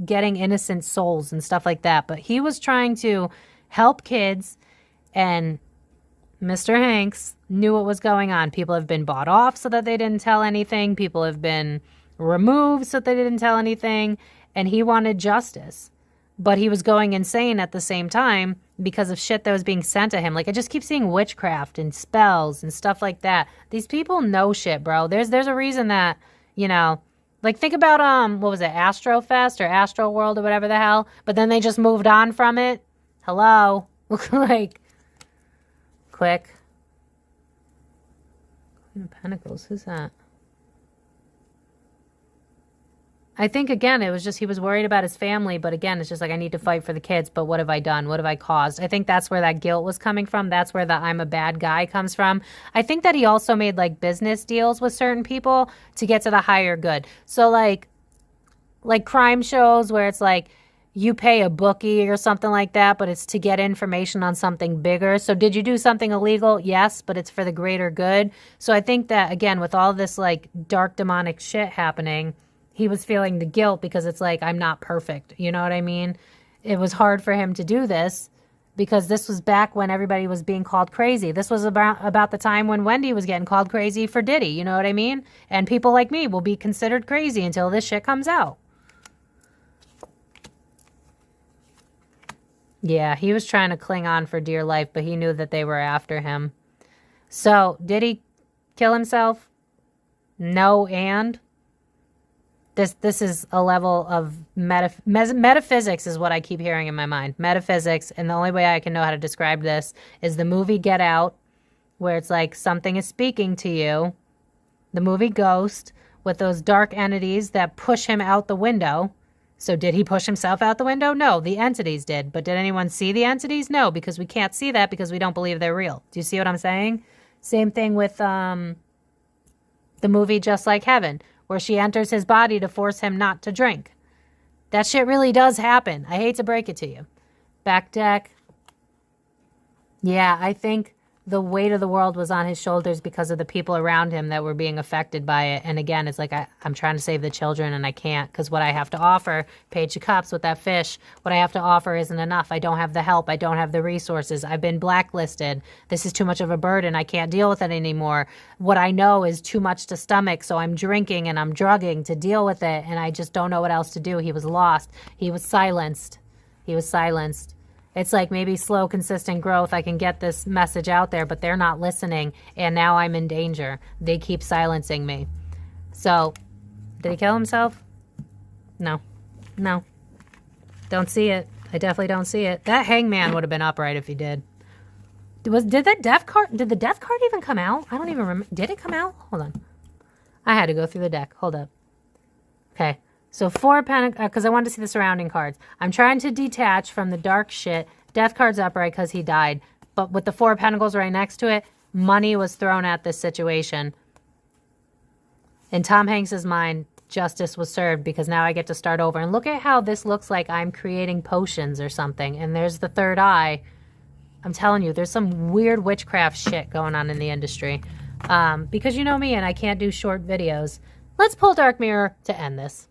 getting innocent souls and stuff like that, but he was trying to help kids, and Mr. Hanks knew what was going on. People have been bought off so that they didn't tell anything. People have been removed so that they didn't tell anything, and he wanted justice. But he was going insane at the same time because of shit that was being sent to him. Like, I just keep seeing witchcraft and spells and stuff like that. These people know shit, bro. There's a reason that, you know, like, think about, what was it, Astrofest or Astro World or whatever the hell? But then they just moved on from it. Hello? Like, quick. Queen of Pentacles, who's that? I think, again, it was just he was worried about his family, but again, it's just like, I need to fight for the kids, but what have I done? What have I caused? I think that's where that guilt was coming from. That's where the I'm a bad guy comes from. I think that he also made, like, business deals with certain people to get to the higher good. So, like crime shows where it's like, you pay a bookie or something like that, but it's to get information on something bigger. So did you do something illegal? Yes, but it's for the greater good. So I think that, again, with all this, like, dark demonic shit happening, he was feeling the guilt because it's like, I'm not perfect. You know what I mean? It was hard for him to do this because this was back when everybody was being called crazy. This was about the time when Wendy was getting called crazy for Diddy. You know what I mean? And people like me will be considered crazy until this shit comes out. Yeah, he was trying to cling on for dear life, but he knew that they were after him. So, did he kill himself? No, and... This is a level of metaphysics is what I keep hearing in my mind. Metaphysics, and the only way I can know how to describe this is the movie Get Out, where it's like something is speaking to you. The movie Ghost, with those dark entities that push him out the window. So did he push himself out the window? No, the entities did. But did anyone see the entities? No, because we can't see that because we don't believe they're real. Do you see what I'm saying? Same thing with the movie Just Like Heaven, where she enters his body to force him not to drink. That shit really does happen. I hate to break it to you. Back deck. Yeah, I think the weight of the world was on his shoulders because of the people around him that were being affected by it. And again, it's like I'm trying to save the children and I can't because what I have to offer, Page of Cups with that fish, what I have to offer isn't enough. I don't have the help. I don't have the resources. I've been blacklisted. This is too much of a burden. I can't deal with it anymore. What I know is too much to stomach, so I'm drinking and I'm drugging to deal with it, and I just don't know what else to do. He was lost. He was silenced. He was silenced. It's like maybe slow, consistent growth. I can get this message out there, but they're not listening, and now I'm in danger. They keep silencing me. So, did he kill himself? No. No. Don't see it. I definitely don't see it. That hangman would have been upright if he did. Did the death card even come out? I don't even remember. Did it come out? Hold on. I had to go through the deck. Hold up. Okay. So 4 Pentacles, because I wanted to see the surrounding cards. I'm trying to detach from the dark shit. Death card's upright because he died. But with the 4 Pentacles right next to it, money was thrown at this situation. In Tom Hanks's mind, justice was served because now I get to start over. And look at how this looks like I'm creating potions or something. And there's the third eye. I'm telling you, there's some weird witchcraft shit going on in the industry. Because you know me and I can't do short videos. Let's pull Dark Mirror to end this.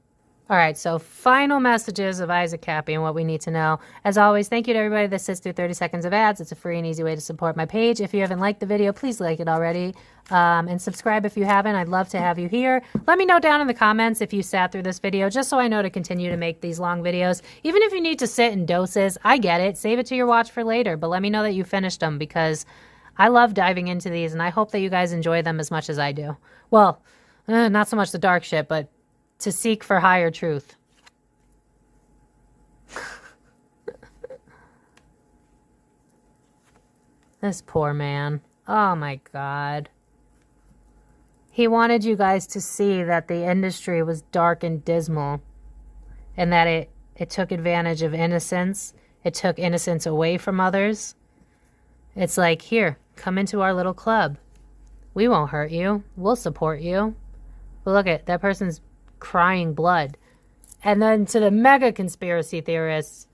All right, so final messages of Isaac Kappy and what we need to know. As always, thank you to everybody that sits through 30 seconds of ads. It's a free and easy way to support my page. If you haven't liked the video, please like it already. And subscribe if you haven't. I'd love to have you here. Let me know down in the comments if you sat through this video, just so I know to continue to make these long videos. Even if you need to sit in doses, I get it. Save it to your watch for later. But let me know that you finished them because I love diving into these, and I hope that you guys enjoy them as much as I do. Well, not so much the dark shit, but to seek for higher truth. This poor man. Oh my God. He wanted you guys to see that the industry was dark and dismal, and that it took advantage of innocence. It took innocence away from others. It's like, here, come into our little club. We won't hurt you. We'll support you. But look at that person's crying blood. And then to the mega conspiracy theorists,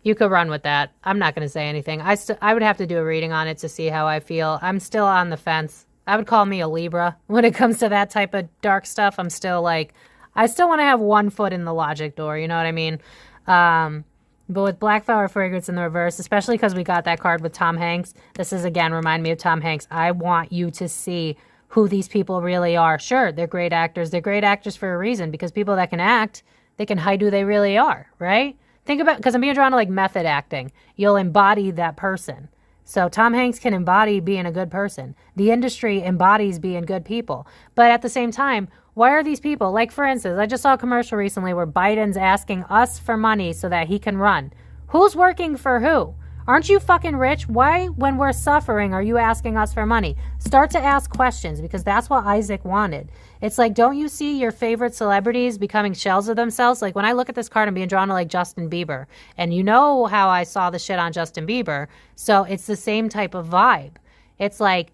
you could run with that. I'm not going to say anything. I would have to do a reading on it to see how I feel. I'm still on the fence. I would call me a Libra. When it comes to that type of dark stuff, I'm still like, I still want to have one foot in the logic door. You know what I mean? But with Black Flower Fragrance in the reverse, especially because we got that card with Tom Hanks, this is, again, remind me of Tom Hanks. I want you to see who these people really are. Sure, they're great actors. They're great actors for a reason, because people that can act, they can hide who they really are, right? Think about, because I'm being drawn to like method acting. You'll embody that person. So Tom Hanks can embody being a good person. The industry embodies being good people. But at the same time, why are these people, like for instance, I just saw a commercial recently where Biden's asking us for money so that he can run. Who's working for who? Aren't you fucking rich? Why, when we're suffering, are you asking us for money? Start to ask questions, because that's what Isaac wanted. It's like, don't you see your favorite celebrities becoming shells of themselves? Like when I look at this card, I'm being drawn to like Justin Bieber. And you know how I saw the shit on Justin Bieber. So it's the same type of vibe. It's like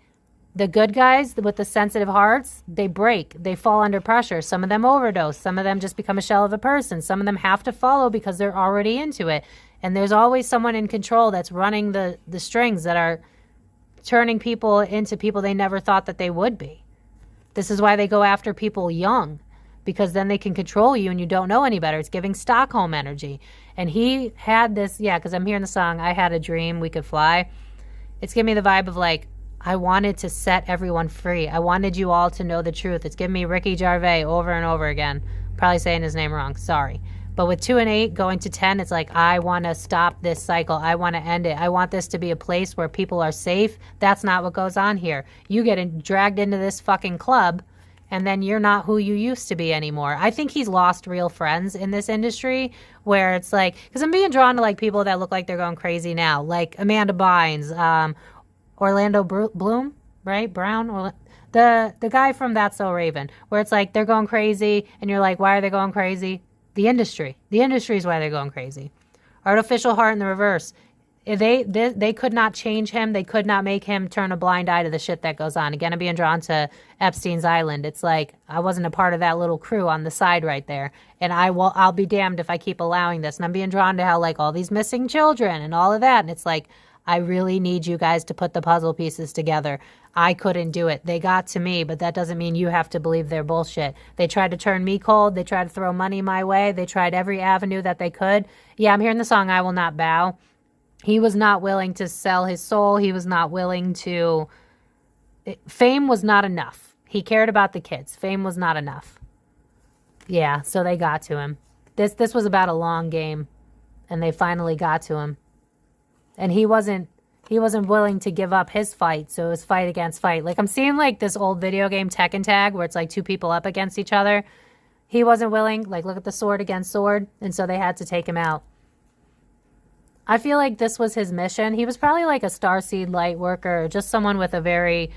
the good guys with the sensitive hearts, they break. They fall under pressure. Some of them overdose. Some of them just become a shell of a person. Some of them have to follow because they're already into it. And there's always someone in control that's running the strings that are turning people into people they never thought that they would be. This is why they go after people young, because then they can control you and you don't know any better. It's giving Stockholm energy. And he had this, yeah, because I'm hearing the song, I Had a Dream, We Could Fly. It's giving me the vibe of like, I wanted to set everyone free. I wanted you all to know the truth. It's giving me Ricky Gervais over and over again. Probably saying his name wrong. Sorry. But with 2 and 8 going to 10, it's like, I want to stop this cycle. I want to end it. I want this to be a place where people are safe. That's not what goes on here. You get dragged into this fucking club, and then you're not who you used to be anymore. I think he's lost real friends in this industry, where it's like, because I'm being drawn to like people that look like they're going crazy now, like Amanda Bynes, Orlando Bloom, right? Brown, or the guy from That's So Raven, where it's like they're going crazy, and you're like, why are they going crazy? The industry is why they're going crazy. Artificial Heart in the reverse. They could not change him. They could not make him turn a blind eye to the shit that goes on. Again, I'm being drawn to Epstein's Island. It's like, I wasn't a part of that little crew on the side right there. And I'll be damned if I keep allowing this. And I'm being drawn to how like all these missing children and all of that. And it's like, I really need you guys to put the puzzle pieces together. I couldn't do it. They got to me, but that doesn't mean you have to believe their bullshit. They tried to turn me cold. They tried to throw money my way. They tried every avenue that they could. Yeah, I'm hearing the song, I Will Not Bow. He was not willing to sell his soul. He was not willing to... Fame was not enough. He cared about the kids. Fame was not enough. Yeah, so they got to him. This was about a long game, and they finally got to him. And he wasn't willing to give up his fight, so it was fight against fight. Like, I'm seeing, like, this old video game, Tekken Tag, where it's, like, 2 people up against each other. He wasn't willing. Like, look at the sword against sword. And so they had to take him out. I feel like this was his mission. He was probably, like, a starseed light worker, or just someone with a very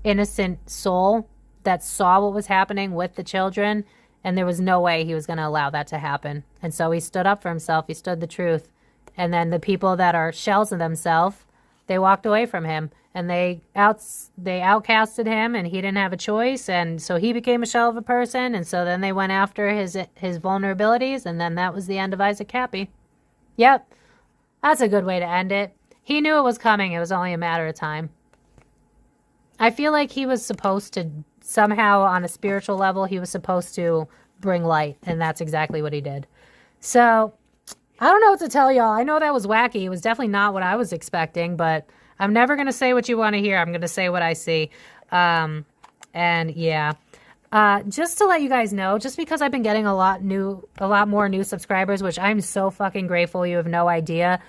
innocent soul that saw what was happening with the children, and there was no way he was going to allow that to happen. And so he stood up for himself. He stood the truth. And then the people that are shells of themselves, they walked away from him, and they outcasted him, and he didn't have a choice, and so he became a shell of a person, and so then they went after his vulnerabilities, and then that was the end of Isaac Kappy. Yep, that's a good way to end it. He knew it was coming. It was only a matter of time. I feel like he was supposed to, somehow on a spiritual level, he was supposed to bring light, and that's exactly what he did. So... I don't know what to tell y'all. I know that was wacky. It was definitely not what I was expecting, but I'm never going to say what you want to hear. I'm going to say what I see. And yeah, just to let you guys know, just because I've been getting a lot more new subscribers, which I'm so fucking grateful. You have no idea.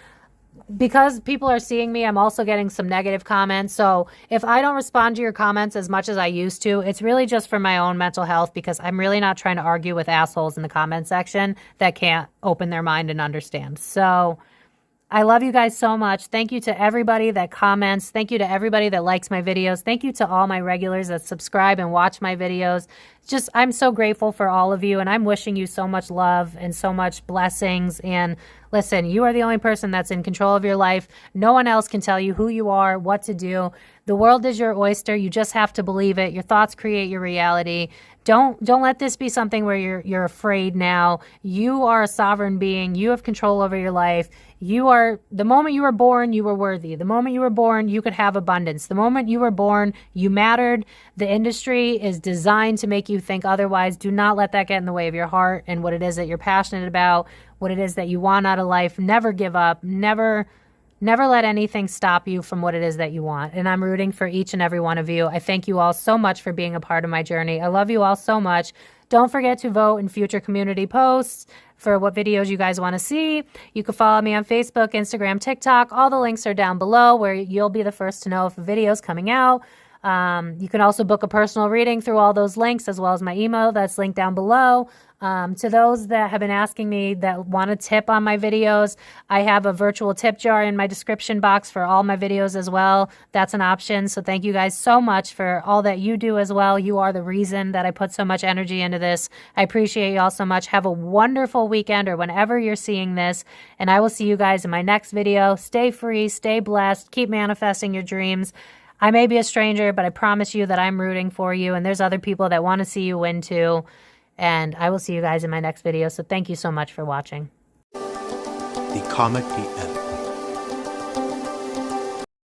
Because people are seeing me, I'm also getting some negative comments. So if I don't respond to your comments as much as I used to, it's really just for my own mental health, because I'm really not trying to argue with assholes in the comment section that can't open their mind and understand. So I love you guys so much. Thank you to everybody that comments. Thank you to everybody that likes my videos. Thank you to all my regulars that subscribe and watch my videos. just, I'm so grateful for all of you, and I'm wishing you so much love and so much blessings. And listen, you are the only person that's in control of your life. No one else can tell you who you are, what to do. The world is your oyster. You just have to believe it. Your thoughts create your reality. Don't let this be something where you're afraid now. You are a sovereign being. You have control over your life. The moment you were born, you were worthy. The moment you were born, you could have abundance. The moment you were born, you mattered. The industry is designed to make you think otherwise. Do not let that get in the way of your heart and what it is that you're passionate about, what it is that you want out of life. Never give up. Never let anything stop you from what it is that you want. And I'm rooting for each and every one of you. I thank you all so much for being a part of my journey. I love you all so much. Don't forget to vote in future community posts for what videos you guys want to see. You can follow me on Facebook, Instagram, TikTok. All the links are down below where you'll be the first to know if a video is coming out. You can also book a personal reading through all those links, as well as my email that's linked down below. To those that have been asking me that want a tip on my videos, I have a virtual tip jar in my description box for all my videos as well. That's an option. So thank you guys so much for all that you do as well. You are the reason that I put so much energy into this. I appreciate you all so much. Have a wonderful weekend or whenever you're seeing this. And I will see you guys in my next video. Stay free, stay blessed, keep manifesting your dreams. I may be a stranger, but I promise you that I'm rooting for you. And there's other people that want to see you win too. And I will see you guys in my next video. So thank you so much for watching. The Comic PM.